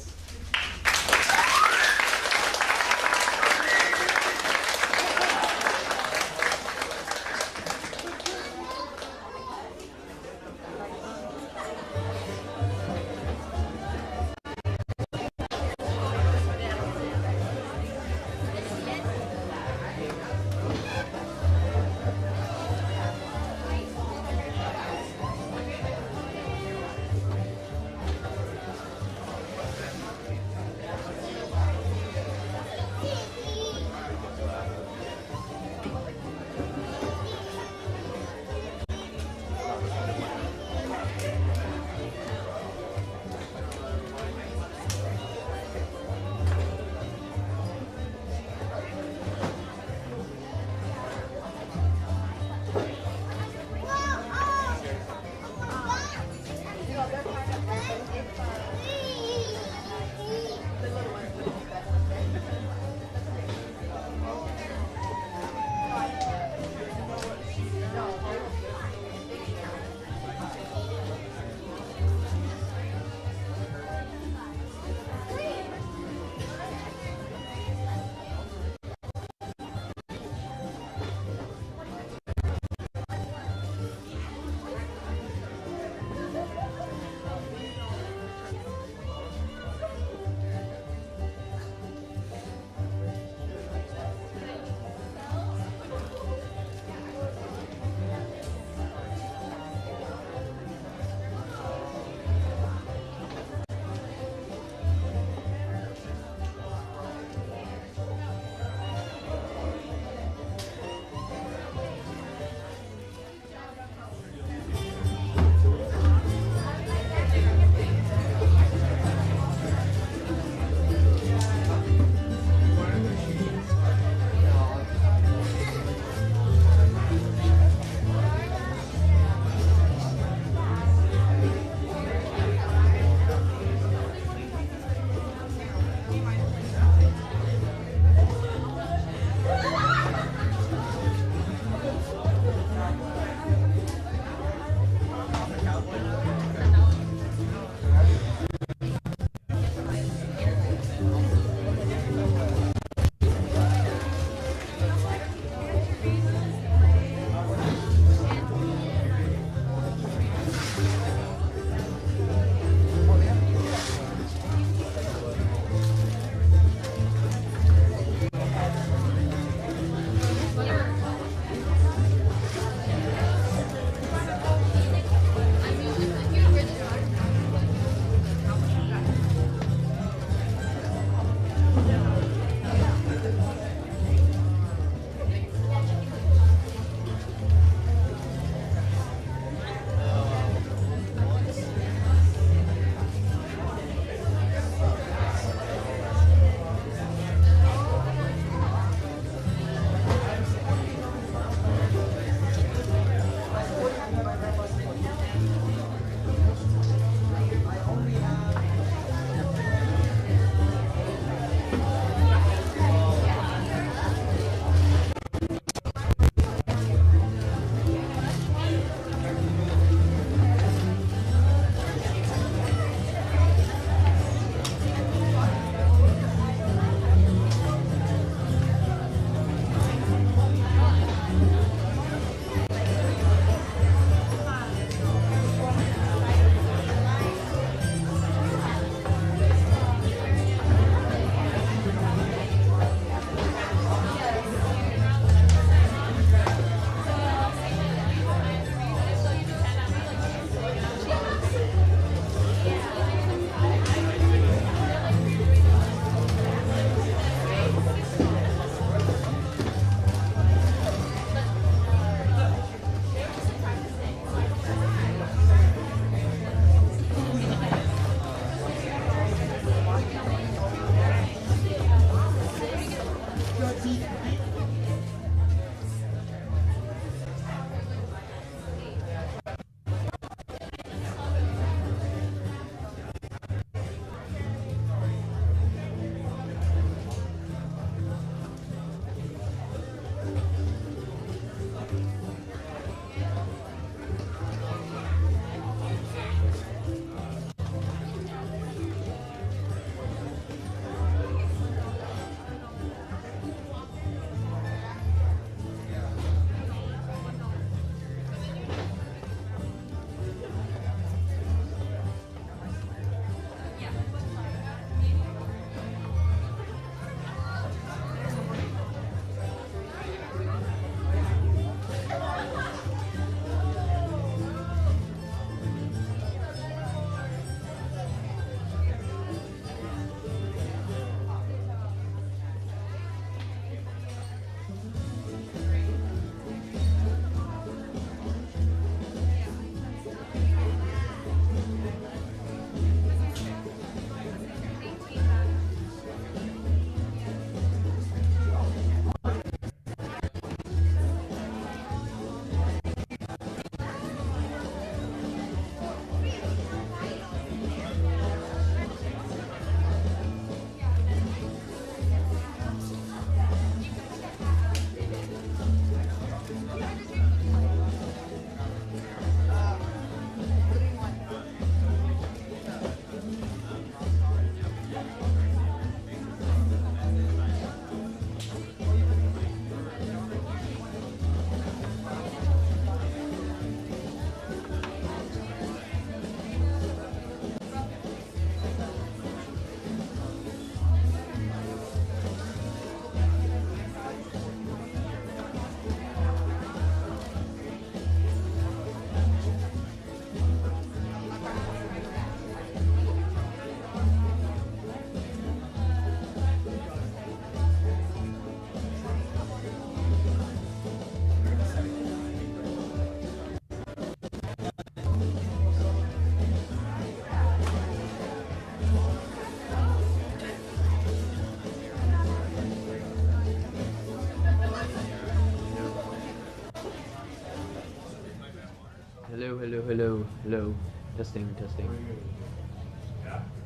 Hello, hello, hello, hello. Testing, testing.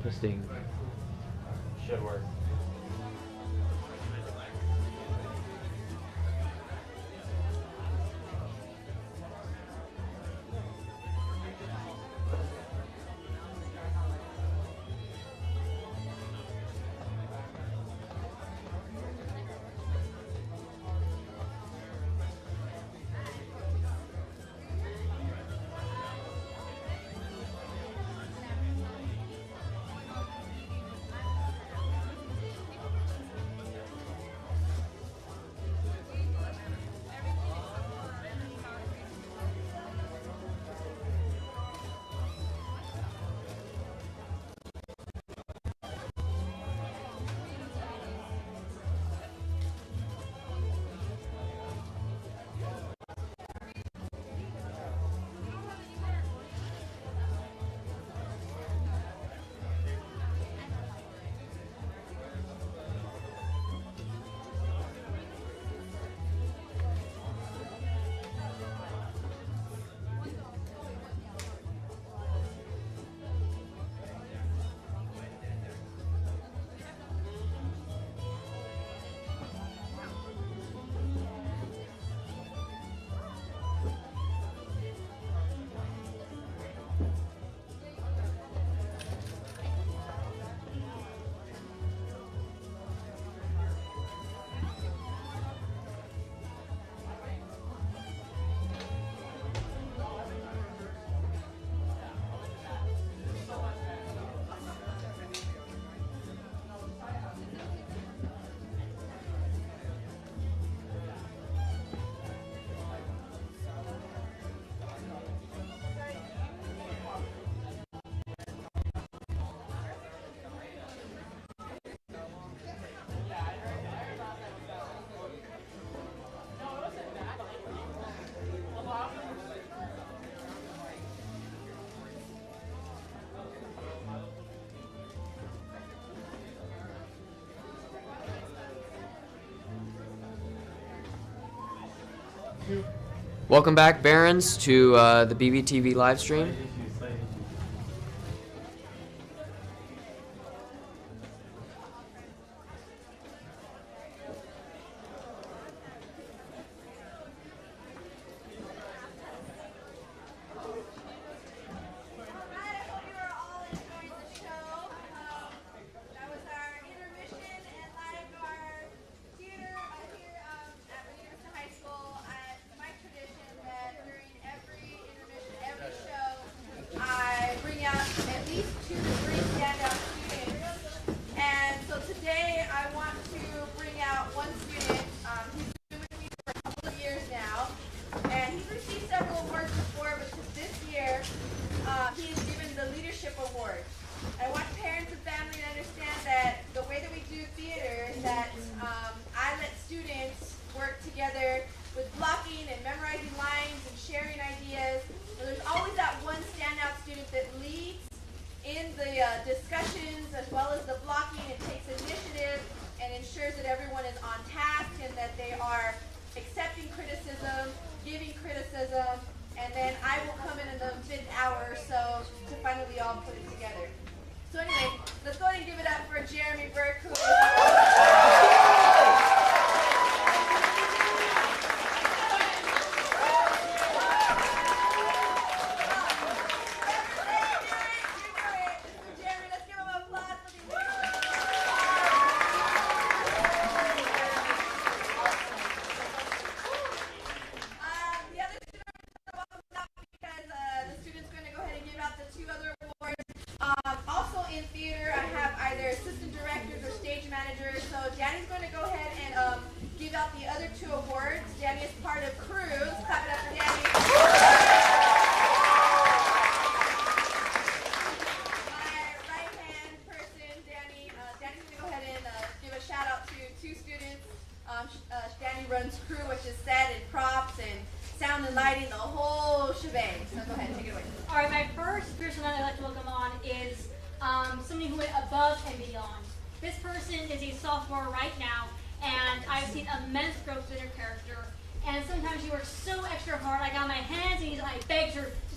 Testing. Should work. Welcome back, Barons, to the BBTV live stream.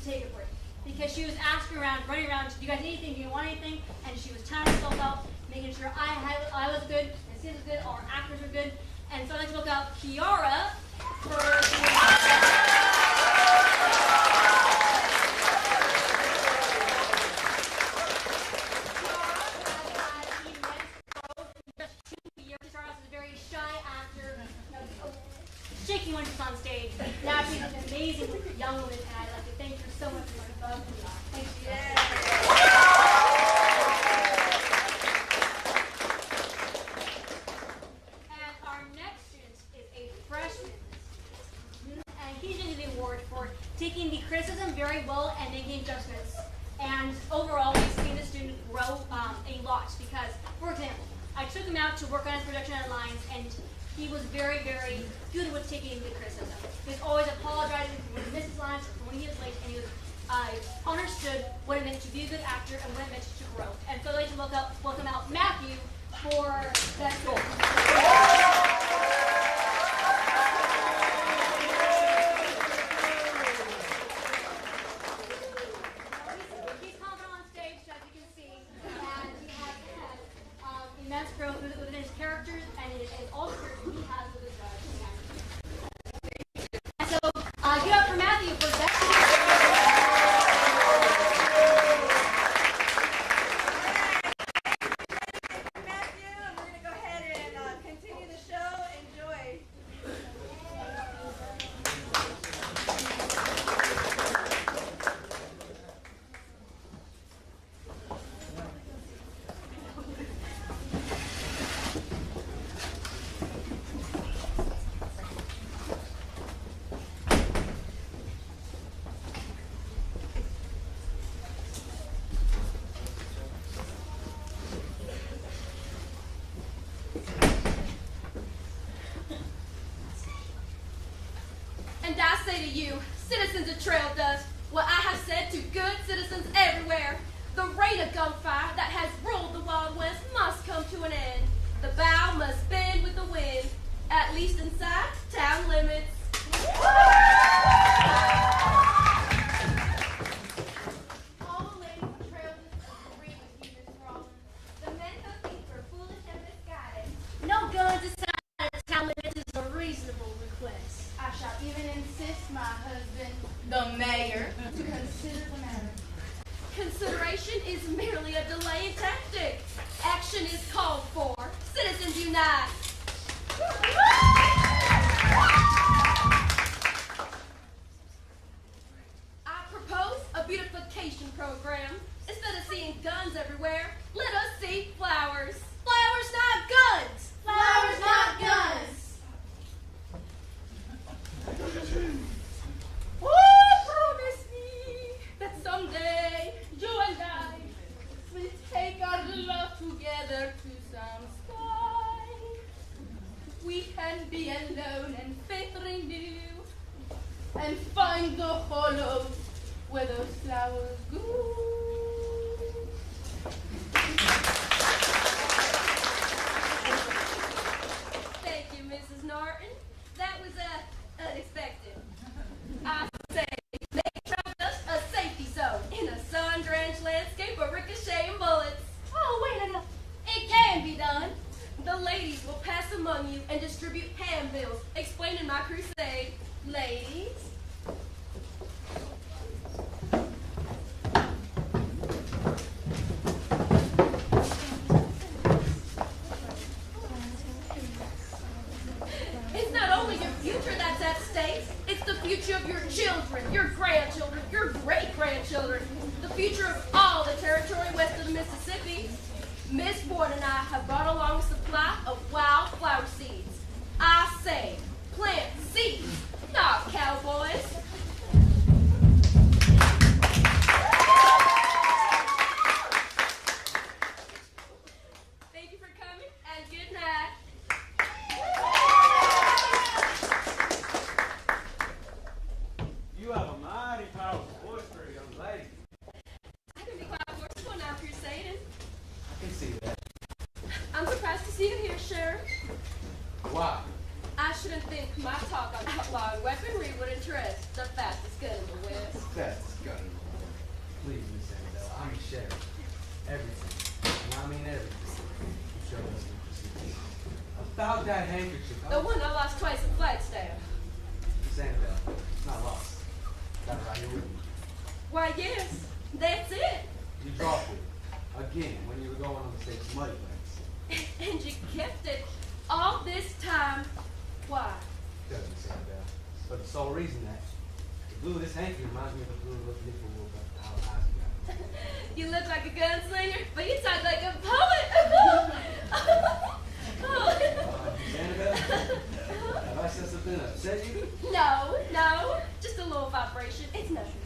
take a break because she was asking around, running around, do you guys need anything, do you want anything? And she was timing herself out, making sure I was good, and Sid was good, all our actors were good. And so I'd like to look out Kiara for shaky when she's on stage. Now she's an amazing young woman, and I'd like to thank her so much for her love. Thank you. And our next student is a freshman, and he's going to get the award for taking the criticism very well and making adjustments. And overall, we've seen the student grow a lot because, for example, I took him out to work on his production lines, and he was very, very good with taking the criticism. He was always apologizing for when he missed his lines or for when he was late, and he was understood what it meant to be a good actor and what it meant to grow. And so I'd like to welcome out Matthew for that goal. He's confident on stage, as you can see, and he has had immense growth within his characters and all the characters he has with his and so, give up for Matthew for that. Matthew, and we're going to go ahead and continue the show. Enjoy. And I say to you, citizens of Trail Dust, what I have said to good citizens everywhere. The rate of gunfire that has ruled the Wild West must come to an end. The bow must bend with the wind, at least inside town limits. All the ladies of Trail Dust agree with you, Miss Rollins. The men who think we're foolish and misguided. No guns inside town limits is a reasonable request. I shall even insist my husband, the mayor, to consider the matter. Consideration is merely a delaying tactic. Action is called for. Citizens unite. I propose a beautification program. Instead of seeing guns everywhere, let us see flowers. Flowers, not guns. Flowers, not guns. Promise me that someday you and I will take our love together to some sky. We can be alone and faith renew and find the hollows where those flowers grow. Thank you, Mrs. Norton. That was unexpected. I say, make Trail Dust a safety zone in a sun-drenched landscape of ricocheting bullets. Oh, wait a minute. It can be done. The ladies will pass among you and distribute handbills explaining my crusade. Ladies. It's not only your future that's at stake, it's the future of your children, your grandchildren, your great-grandchildren, the future of all the territory west of the Mississippi. Miss Ward and I have brought along a supply of wildflower seeds. I say, plant seeds, not cowboys. Thank you for coming, and good night. You have a mighty powerful voice for a young lady. I can be that handkerchief? The one I lost twice in Flagstaff. Miss Annabelle, it's not lost. Got it right here with you. Why, yes, that's it. You dropped it again when you were going on the state's muddy place. And you kept it all this time. Why? Doesn't Miss Annabelle. But the sole reason that the blue of this hanky reminds me of the blue of the nickel wool, but how eyes you got. You look like a gunslinger, but you talk like a poet. Miss Annabelle, have I said something that upset you? No, just a little vibration. It's nothing.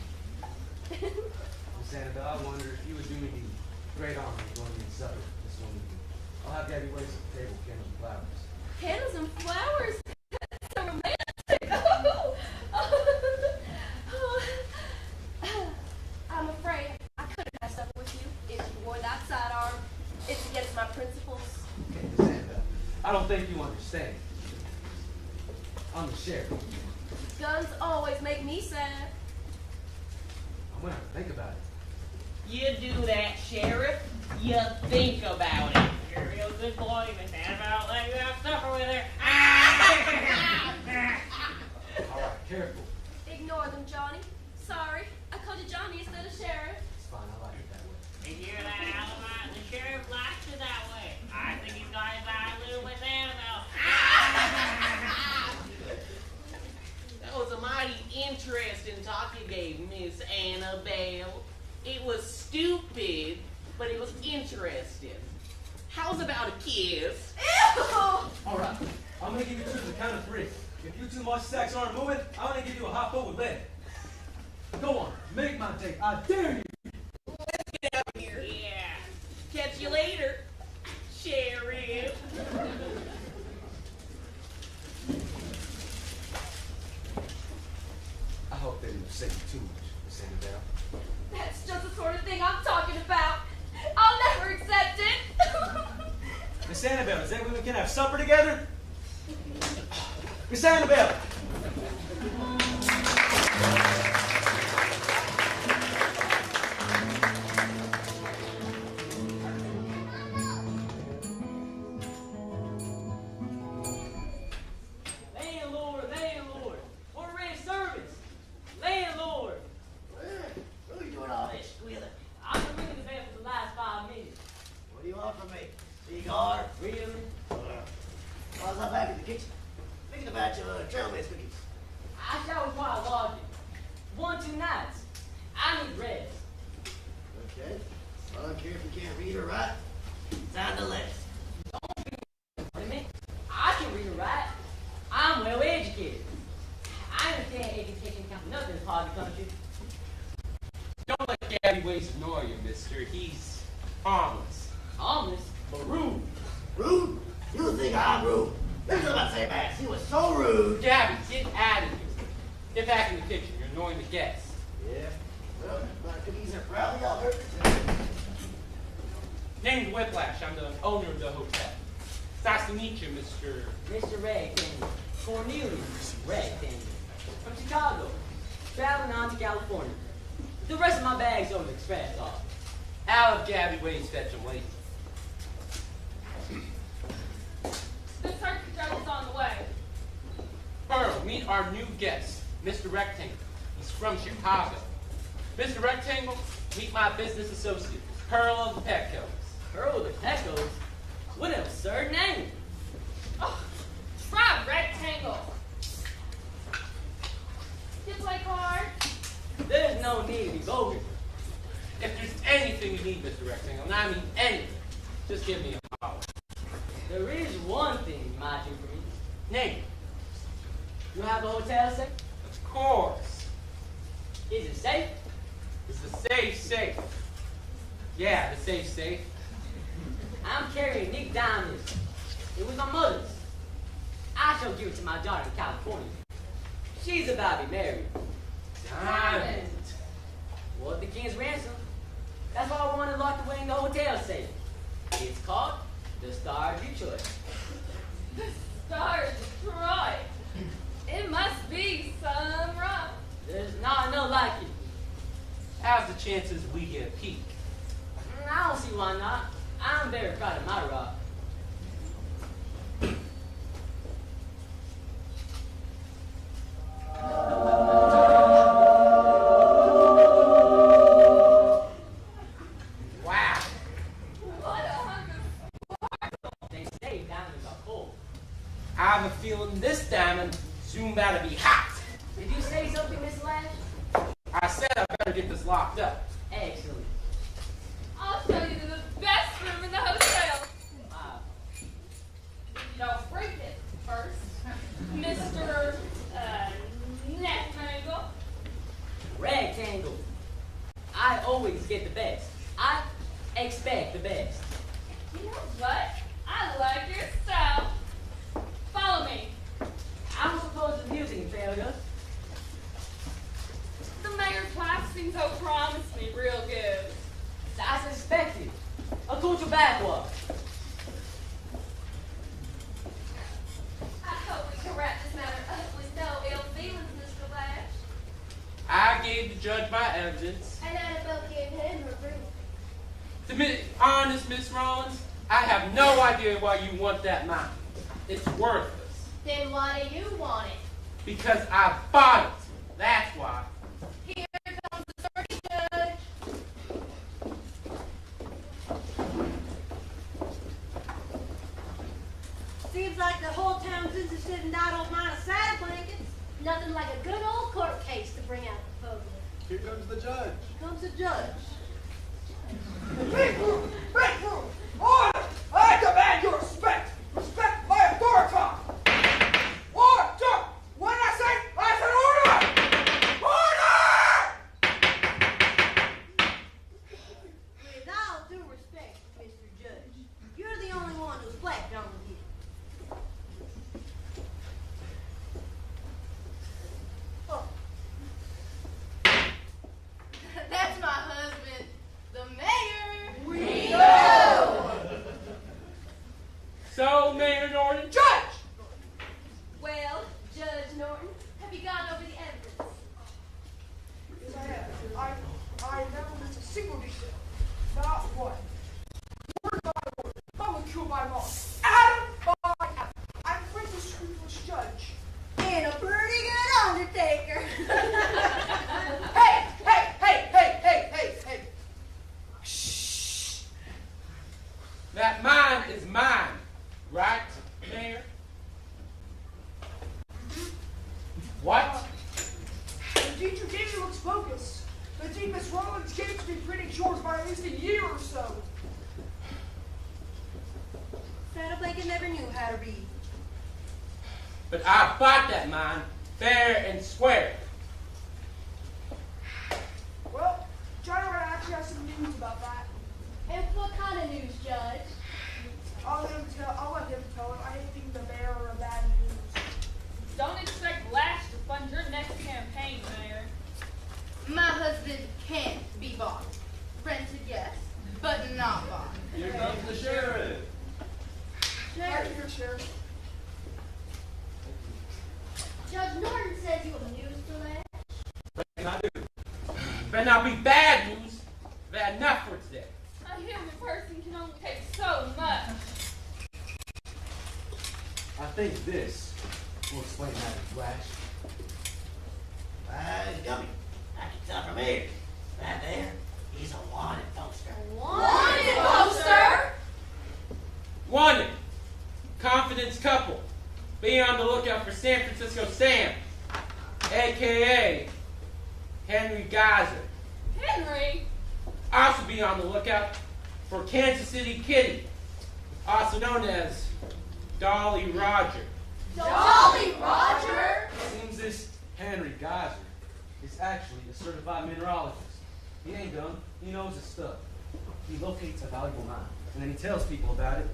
Miss Annabelle, I wonder if you would do me the great honor of going to supper this morning. I'll have Gabby wait at the table with candles and flowers. Candles and flowers? That's so romantic. I'm afraid I couldn't have supper with you if you wore that sidearm. It's against my principles. Okay, Miss Annabelle, I don't think you understand. I'm the sheriff. Guns always make me sad. I'm gonna have to think about it. You do that, Sheriff. You think about it. You're a real good boy, Miss Annabelle. Let you have supper with her. All right, careful. Ignore them, Johnny. Sorry, I called you Johnny instead of Sheriff. It's fine, I like it that way. You hear that, Alibi? The sheriff likes it that way. I think he's got his eye little Miss Annabelle. That was a mighty interesting talk you gave, Miss Annabelle. It was stupid, but it was interesting. How's about a kiss? Ew! All right, I'm gonna give you two to the count of 3. If you two musty aren't moving, I'm gonna give you a hot foot with lead. Go on, make my day. I dare you. Let's get out of here. Yeah. Catch you later, Sheriff. I hope they didn't say you too much, Miss Annabelle. That's just the sort of thing I'm talking about. I'll never accept it. Miss Annabelle, is that when we can have supper together? Miss Annabelle! Landlord. Order ready service. Landlord. What are you doing all this squealing? I've been ringing the bell for the last 5 minutes. What do you want from me? Cigar? Really? I was out back in the kitchen, thinking about your trail mix cookies. I shall require lodging. 1-2 nights. I need rest. Okay. I don't care if you can't read or write. Sign the list. Wait a minute. I can read and write. I'm well educated. I understand education counts for nothing in this part of the country. Don't let Gabby Waste ignore you, mister. He's harmless. Harmless, but rude. Rude? You think I'm rude? This is about to say, man, he was so rude. Gabby, get out of here. Get back in the kitchen. You're annoying the guests. Yeah. Well, my cookies are proudly offered. Named Whiplash. I'm the owner of the hotel. It's nice to meet you, Mr. Mr. Rectangle. Cornelius Rectangle. From Chicago. Traveling on to California. The rest of my bag's over the express office. I'll have Gabby Waste fetch him later. The turkey truck is on the way. Pearl, meet our new guest, Mr. Rectangle. He's from Chicago. Mr. Rectangle, meet my business associate, Pearl of the Petco's. Pearl of the Petco's? What an absurd name. Oh, try Rectangle. You play cards? There's no need to be vulgar. If there's anything you need, Mr. Rectangle, and I mean anything, just give me a holler. There is one thing you might do for me. Name it. You have a hotel safe? Of course. Is it safe? Is the safe safe? Yeah, the safe's safe. I'm carrying Nick Diamonds. It was my mother's. I shall give it to my daughter in California. She's about to be married. Diamond. What the king's ransom? That's why I wanted locked away in the hotel safe. It's called the Star of Detroit. The Star of Detroit. It must be some rum. There's not enough like it. How's the chances we get a peek? I don't see why not. I'm very proud of my rock. better get this locked up. Excellent. I'll show you to the best room in the hotel. Wow. Don't break it first, Mr. Neckmangle. Rectangle. I always get the best. I expect the best. You know what? I like your style. Follow me. I'm supposed to be using failure. The mayor's wife seems to promise me real good. I suspected. A culture backward. I hope we can wrap this matter up with no ill feelings, Mr. Lash. I gave the judge my evidence. And Annabelle gave him her room. To be honest, Miss Rollins, I have no idea why you want that mine. It's worthless. Then why do you want it? Because I bought it. That's why. Here comes the dirty judge. Seems like the whole town's interested in not old mine of saddle blankets. Nothing like a good old court case to bring out the public. Here comes the judge. Here comes the judge. Big room! Big room! Order! I demand your respect! Respect my authority! Order! What did I say? I said order! With all due respect, Mr. Judge, you're the only one who's black on here. That's my husband, the mayor. We know! So, Mayor Norton, Judge! Well, Judge Norton, have you gone over the evidence? Yes, I have. I never missed a single detail. Not one. Word by word. Molecule by molecule. Atom by atom. I'm quite a scrupulous judge. And a pretty good undertaker. Hey! Shh! that mine is mine, right, Mayor? What? The teacher gave me looks bogus. The dean, Miss Rollins, gave it to me printing chores by at least a year or so. Saddle blanket never knew how to read. But I bought that mine fair and square. Well, Johnny and I actually have some news about that. And what kind of news, Judge? I'll let him tell it. I hate being the bearer of bad news. Don't expect Lash to fund your next campaign, Mayor. My husband can't be bought. Rented, yes, but not bought. Here comes the sheriff. Right here, Sheriff. Judge Norton says you have news to Lash. What can I do? Better not be bad news. I've had enough for today. A human person can only take so much. I think this will explain that, Flash. Gummy, I can tell from here. That there, he's a wanted poster. Wanted poster? Wanted. Confidence couple. Be on the lookout for San Francisco Sam, a.k.a. Henry Geyser. Henry? Also be on the lookout for Kansas City Kitty, also known as Dolly Roger. Dolly Roger? Seems this Henry Geyser is actually a certified mineralogist. He ain't dumb. He knows his stuff. He locates a valuable mine, and then he tells people about it.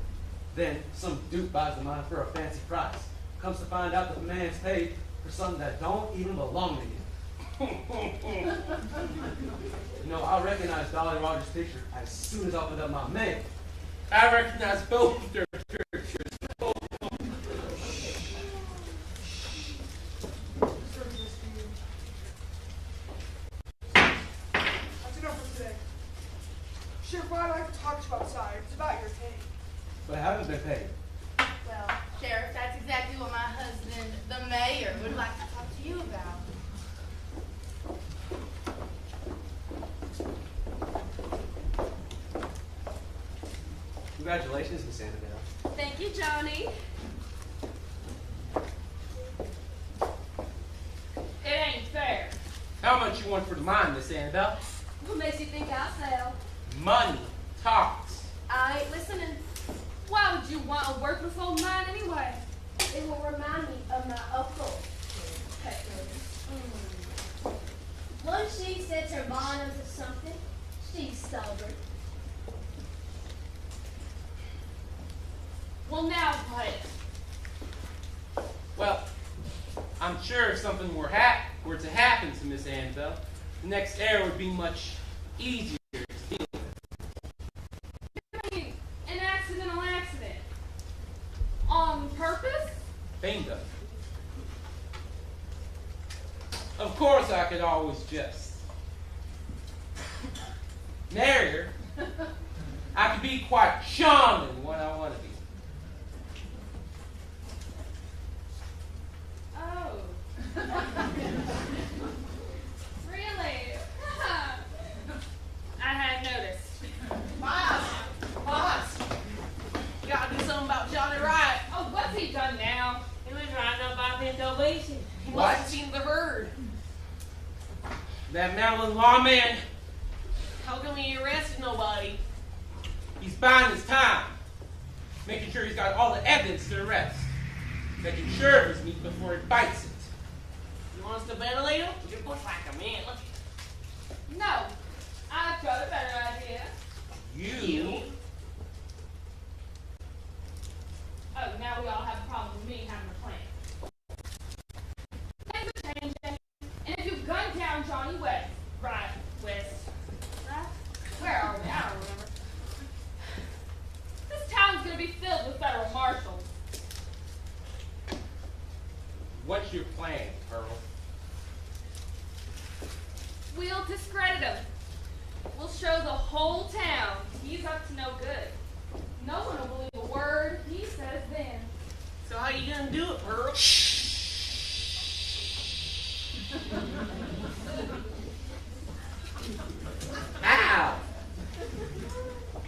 Then some dude buys the mine for a fancy price. Comes to find out that the man's paid for something that don't even belong to him. You know, I recognize Dolly Rogers' picture as soon as I opened up my mail. I recognize both of their pictures. That's enough for today. Sheriff, I'd like to talk to you outside. It's about your pay. But I haven't been paid. Well, Sheriff, that's exactly what my husband, the mayor, would like to talk to you about. Congratulations, Miss Annabelle. Thank you, Johnny. It ain't fair. How much you you want for the mine, Miss Annabelle? What makes you think I'll sell? Money talks. I ain't listening. Why would you want a worthless old mine anyway? It will remind me of my uncle. Once she sets her mind onto something, she's stubborn. Well, now what? Well, I'm sure if something were to happen to Miss Annabelle, the next heir would be much easier to deal with. I mean, an accidental accident. On purpose? Bingo. Of course I could always just marry her. I could be quite charming when I want to be. Oh. Really? I hadn't noticed. Boss! You gotta do something about Johnny Wright. Oh, what's he done now? He was writing about the innovation. He What? must have seen the herd. That Maryland lawman, How come he ain't arrested nobody? he's buying his time, making sure he's got all the evidence to arrest, making sure of his meat before he bites it. You want us to ventilate him? You look like a man. Look. No. I've got a better idea. You? Oh, now we all have a problem with me having a plan. Things are changing. And if you gun down Johnny West, right, where are we? I don't remember. This town's gonna be filled with federal marshals. What's your plan, Pearl? We'll discredit him. We'll show the whole town he's up to no good. No one will believe a word he says then. So how you gonna do it, Pearl? How?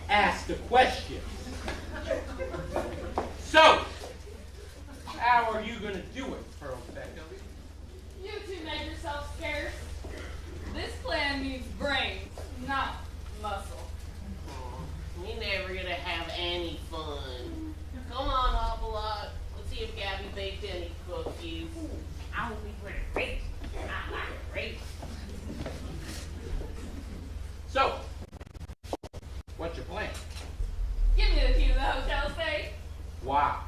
Ask the question. So, how are you going to do it, Pearl Beckham? You two make yourself scarce. This plan needs brains, not muscle. We never gonna have any fun. Come on, Hopalot. Let's see if Gabby baked any cookies. I will be pretty great. I like it great. So, what's your plan? Give me the key to the hotel safe. Why?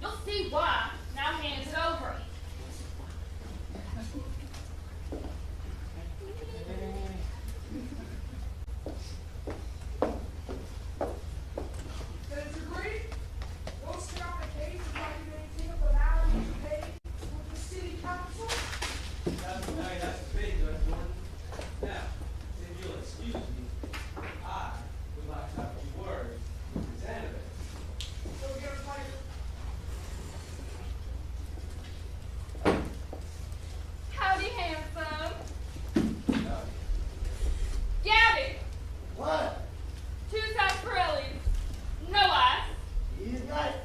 You'll see why. Now hand it over. Then it's agreed. We'll stay on the case if I do anything of the matter you paid with the city council. That's the big good one. Now, if you'll excuse me, I would like to have a few words with Miss Annabelle. So we get a fight. Howdy, handsome. Gabby, What? 2 sarsaparillis. No ice. You got it.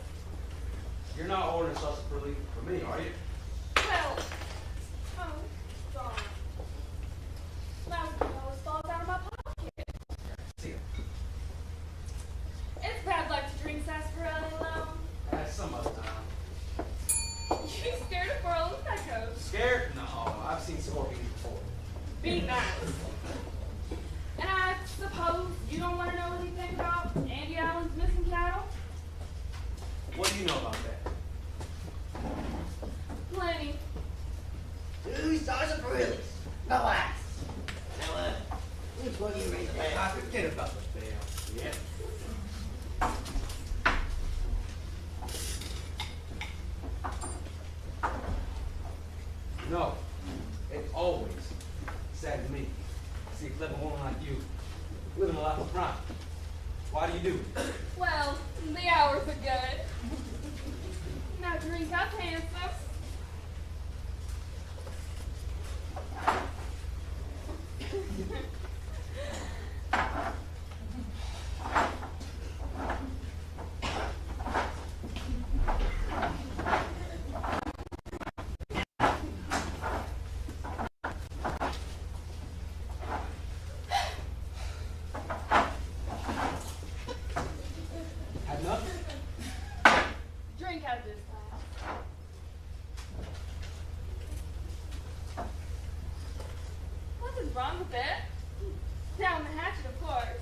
You're not ordering sarsaparilla for me, are you? Well, oh, darn. $1,000 falls out of my pocket. See, It's bad luck to drink sarsaparilla alone. that's some other time. You scared of Burl and Pecos. Scared? No, I've seen scorpions before. Be nice. And I suppose you don't want to know anything about Andy Allen's missing cattle? What do you know about that? Plenty. 2 sarsaparillas. No ice. Now, which one do you read the I forget about the bail. Yeah. No, it's always sad to me to see a clever woman like you living a life of crime. Why do you do it? Well, the hours are good. Now drink up, handsome. wrong with it. Down the hatchet, of course.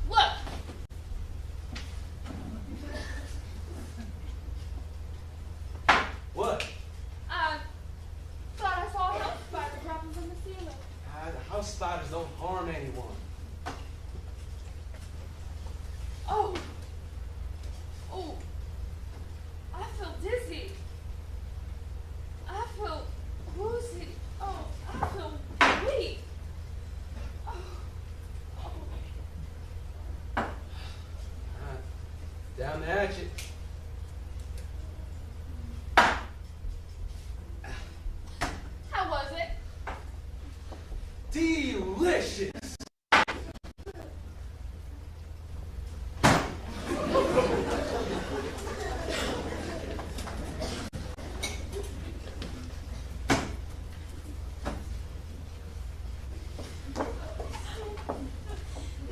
Look! What? I thought I saw a house spider dropping from the ceiling. The house spiders don't harm anyone. Oh! Oh! I feel dizzy. I feel woozy. Oh, I feel weak. Down the hatchet. How was it? Delicious.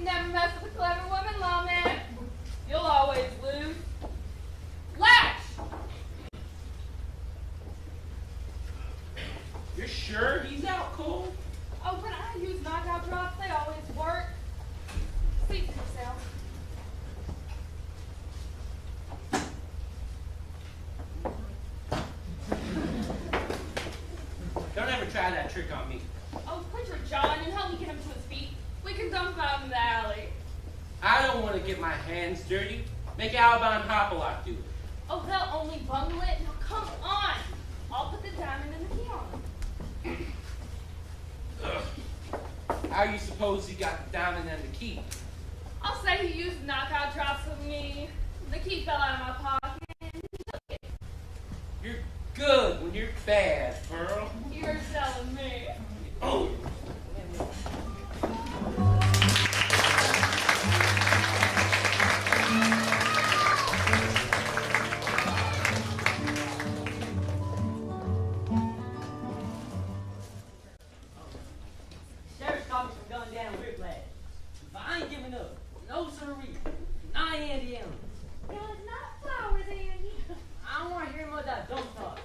Never mess with a clever woman, lawman. You'll always lose. Lash! You're sure he's out cold? Oh, when I use knockout drops, they always work. See for yourself. Don't ever try that trick on me. Oh, put your jaw in and help me get him to his feet. We can dump him out in the alley. I don't want to get my hands dirty. Make Alba and Hopalot do it. Oh, they'll only bungle it. Now, come on. I'll put the diamond and the key on him. Ugh. How you suppose he got the diamond and the key? I'll say he used knockout drops with me. The key fell out of my pocket and he took it. You're good when you're bad, Pearl. You're telling me. Oh! Sheriff's caught me from gunning down Whiplash. But I ain't giving up. No sirree. Not Andy Allen. No, it's not flowers, Andy. I don't want to hear about that dumb talk.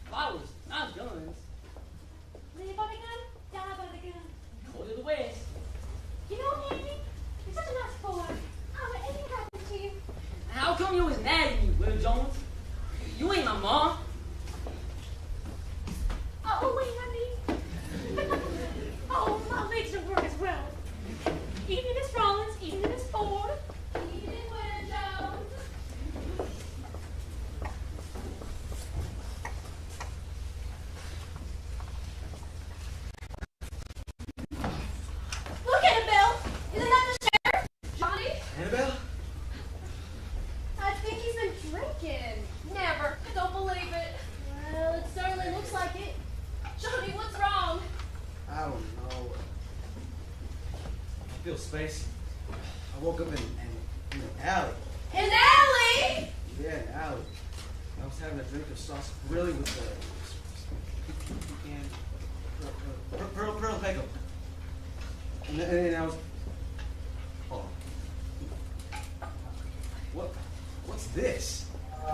Flowers, not guns. Live by the gun, die by the gun. Go to the west. You know, Andy, you're such a nice boy. I'll let anything happen to you. How come you always nagging me, Will Jones? You ain't my mom. Oh, wait, honey. Oh, my legs don't work as well. Evening, Miss Rollins. Evening, Miss Ford. Evening, Will Jones. Look, Annabelle. Isn't that the sheriff? Johnny? Annabelle? I think he's been drinking. Never. I don't believe it. Well, it certainly looks like it. Johnny, what's wrong? I don't know. I feel spacey. I woke up in an alley. An alley? Yeah, an alley. I was having a drink of sauce really with the and Pearl Pego. And I was. Oh. What's this? A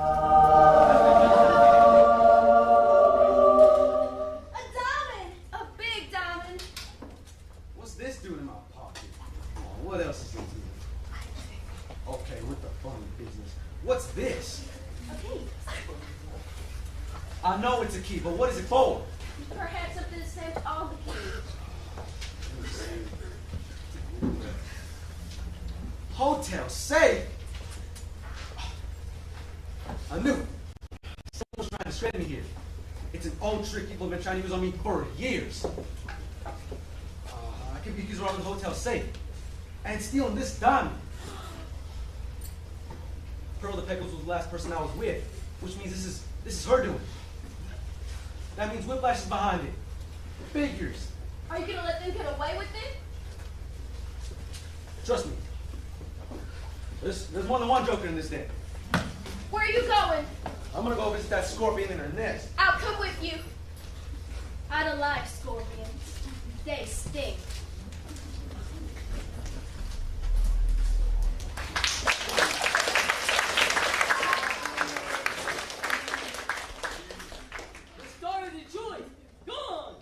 diamond! A big diamond! What's this doing in my pocket? Oh, what else is it doing? Okay, with the funny business. What's this? A key. I know it's a key, but what is it for? Perhaps something to save all the keys. Hotel safe. I knew it. Someone's trying to shred me here. It's an old trick people have been trying to use on me for years. I could be accused of robbing the hotel safe and stealing this diamond. Pearl the Peckles was the last person I was with, which means this is her doing. That means Whiplash is behind it. Figures. Are you gonna let them get away with it? Trust me. There's more than one Joker in this den. Where are you going? I'm gonna go visit that scorpion in her nest. I'll come with you. I don't like scorpions. They stink. The star of Detroit, gone.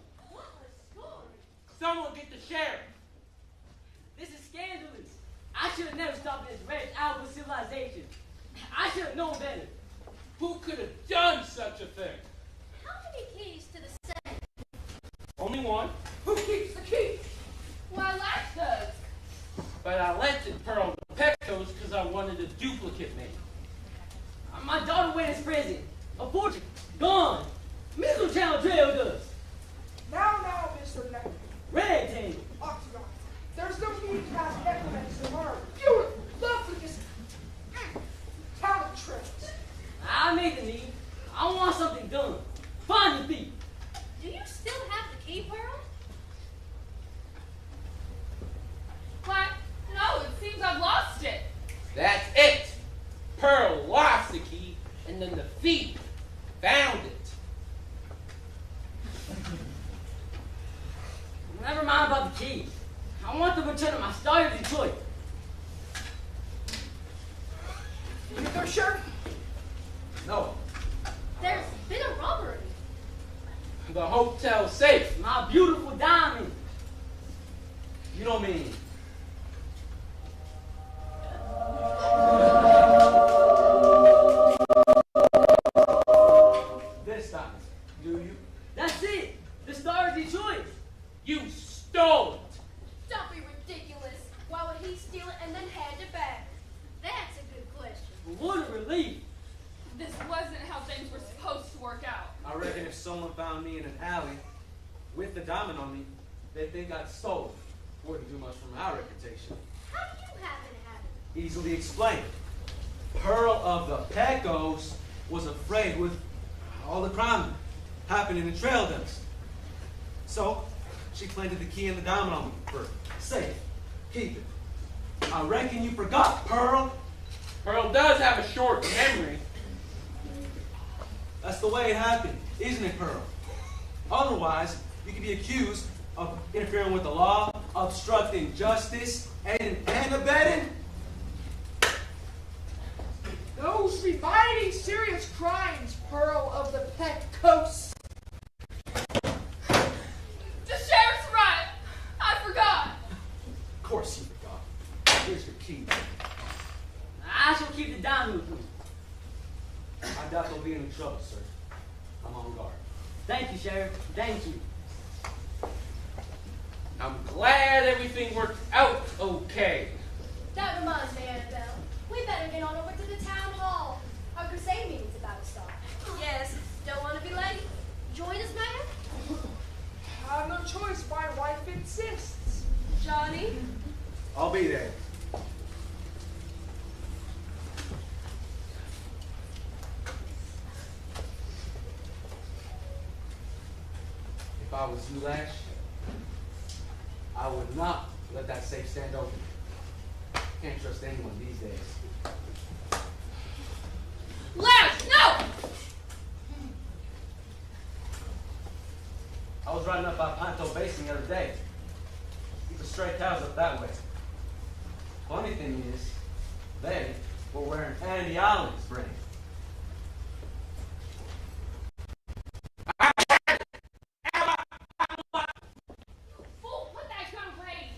So Someone get the sheriff. This is scandalous. I should have never stopped this wretched out of civilization. I should have known better. Who could have done such a thing? How many keys to the safe? Only one. Who keeps the key? Why, Lash does. But I lent it Pearl the Pecos because I wanted a duplicate made. My daughter went in prison. A fortune gone. Mistletoe trailed us. Now, Mr. Neck. Rectangle. Octagon. There's no need to have necromancy tomorrow. Beautiful, lovely, just talent trips. I make the need. I want something done. Find the thief. Do you still have the key, Pearl? Why, no, it seems I've lost it. That's it. Pearl lost the key, and then the thief found it. Never mind about the keys. I want the return of my Star of Detroit. You go, Sheriff? No. There's been a robbery. The hotel safe. My beautiful diamond. You don't mean. This time, do you? That's it. The Star of Detroit. You stole it. Don't be ridiculous. Why would he steal it and then hand it back? That's a good question. What a relief. This wasn't how things were supposed to work out. I reckon if someone found me in an alley with the diamond on me, they'd think I'd stolen. Wouldn't do much for my reputation. How do you happen to have it? Easily explained. Pearl of the Pecos was afraid with all the crime happening in trail dust. So, she planted the key and the diamond on me for safe. Keep it. I reckon you forgot, Pearl. Pearl does have a short memory. That's the way it happened, isn't it, Pearl? Otherwise, you could be accused of interfering with the law, obstructing justice, aiding and abetting. Those reviving serious crimes, Pearl of the Pecos. The sheriff's right. I forgot. Of course you forgot. Here's your key. I shall keep the diamond with me. I doubt there'll be any trouble, sir. I'm on guard. Thank you, Sheriff. Thank you. I'm glad everything worked out okay. That reminds me, Annabelle. We better get on over to the town hall. Our crusade meeting's about to start. Yes, don't want to be late. Join us, Mayor? I have no choice. My wife insists. Johnny? I'll be there. If I was you, Lash, I would not let that safe stand open. Can't trust anyone these days. Lash, no! I was riding up by Pinto Basin the other day. Keep the stray cows up that way. Funny thing is, they were wearing Andy Allen's ring. Fool, put that gun away.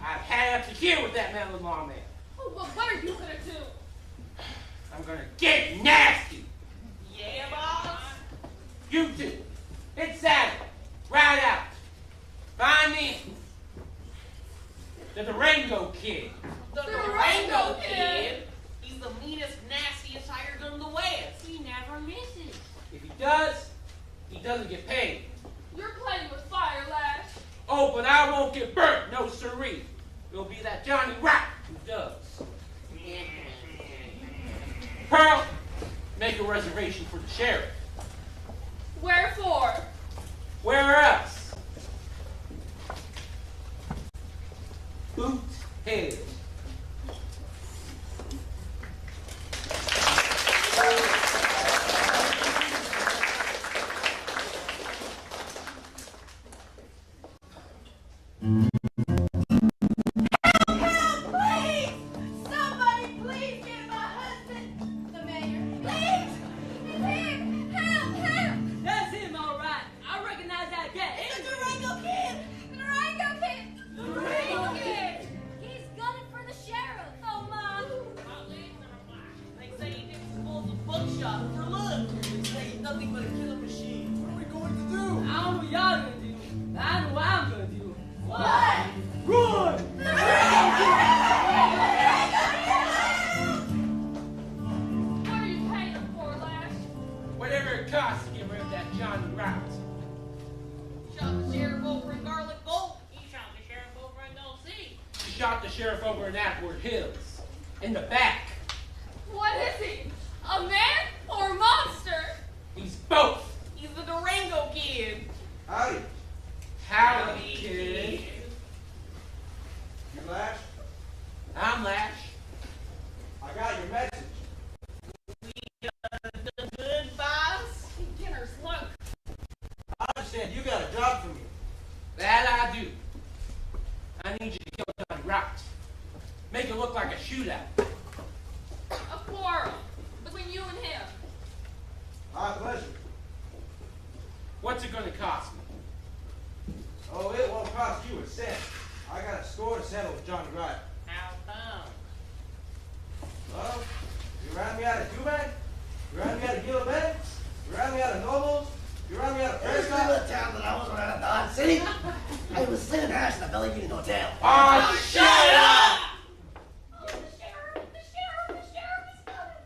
I've had up to here with that melon lawman. Oh, well, what are you gonna do? I'm gonna get nasty. Yeah, boss? You two, hit saddle, ride out. Find me the Durango Kid. The Durango Kid? He's the meanest, nastiest hired gun in the West. He never misses. If he does, he doesn't get paid. You're playing with fire, Lash. Oh, but I won't get burnt, no siree. It'll be that Johnny Rock who does. Pearl, make a reservation for the sheriff. Wherefore? Where else? Boot Head. That's him, all right. I recognize that cat. It's the Durango Kid! shot the sheriff over in Atwood Hills. In the back. What is he? A man or a monster? He's both. He's the Durango Kid. Howdy. Howdy, kid. You Lash? I'm Lash. I got your message. The good boss. Beginner's luck. I understand you got a job for me. That I do. I need you to kill Johnny right. Make it look like a shootout. A quarrel between you and him. My pleasure. What's it going to cost me? Oh, it won't cost you a cent. I got a score to settle with Johnny Wright. How come? Well, you ran me out of Cuban, you ran me out of Gilbert, you ran me out of Nobles, you ran me out of Every Prescott. single town that I was around Dodge City, I was sitting hash in a Belly Union Hotel. Oh, shut up! Oh, the sheriff! The sheriff! The sheriff is coming!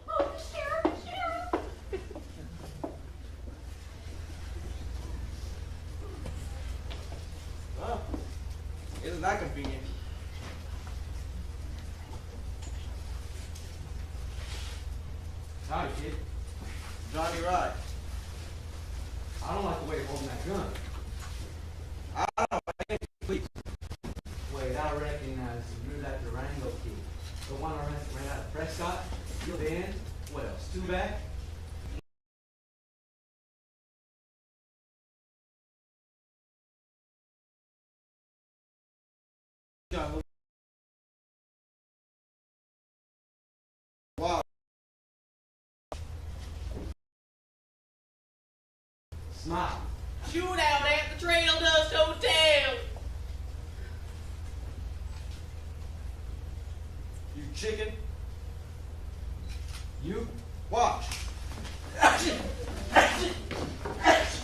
Oh, the sheriff! The sheriff! Well, isn't that convenient? Howdy, kid. Johnny Wright. I don't like the way you're holding that gun. I don't know, please. Wait, I recognize you. You're that Durango kid. The one I ran out of Prescott. Then, what else? Two back? Wow. Smile. Shootout at the Trail Dust Hotel. You chicken. You? Watch. Action! Action! Action!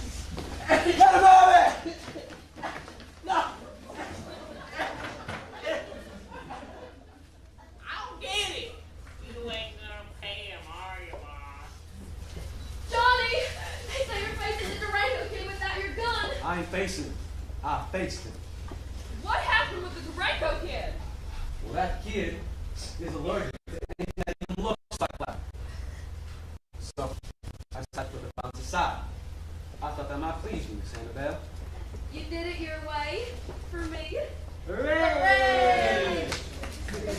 Action! Get him over! No! I'll get it. You ain't gonna pay him, are you, boss? Johnny! They say you're facing the Durango Kid without your gun. I ain't facing him. I faced him. What happened with the Durango Kid? Well, that kid is allergic to anything that even looks like black. So, I decided to put the bounce aside. I thought that might please you, Miss Annabelle. You did it your way for me. Hooray!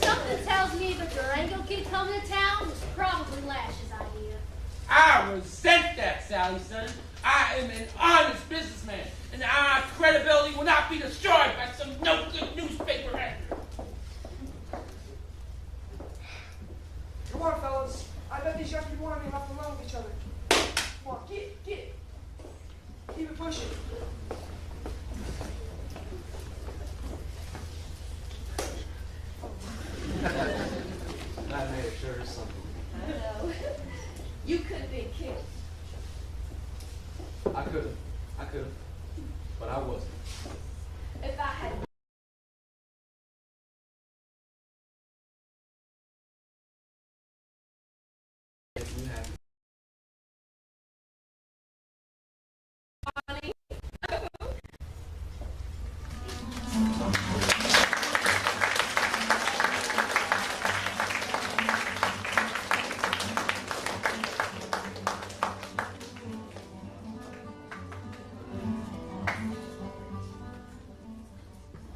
Something tells me the Durango Kid coming to town was probably Lash's idea. I resent that, Sally son. I am an honest businessman, and our credibility will not be destroyed by some no-good newspaper editor. Come on, fellas. I bet these young people want to be left alone with each other. Come on, get it, get it. Keep it pushing. That made it sure is something. I know. You could have been killed. I could have, but I wasn't. If I had If you had money.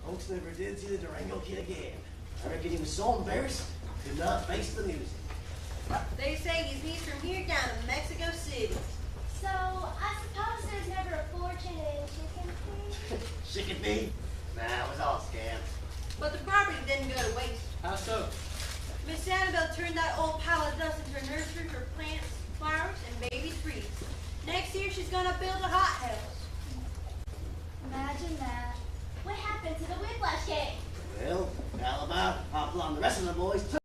Folks never did see the Durango Kid again. I reckon he was so embarrassed, could not face the music. They say he's east from here down to Mexico City. So, I suppose there's never a fortune in chicken feed? Chicken feed? Nah, it was all scam. But the property didn't go to waste. How so? Miss Annabelle turned that old pile of dust into a nursery for plants, flowers, and baby trees. Next year she's gonna build a hothouse. Imagine that. What happened to the Whiplash Gang? Well, Alabama, Hopla, and the rest of the boys took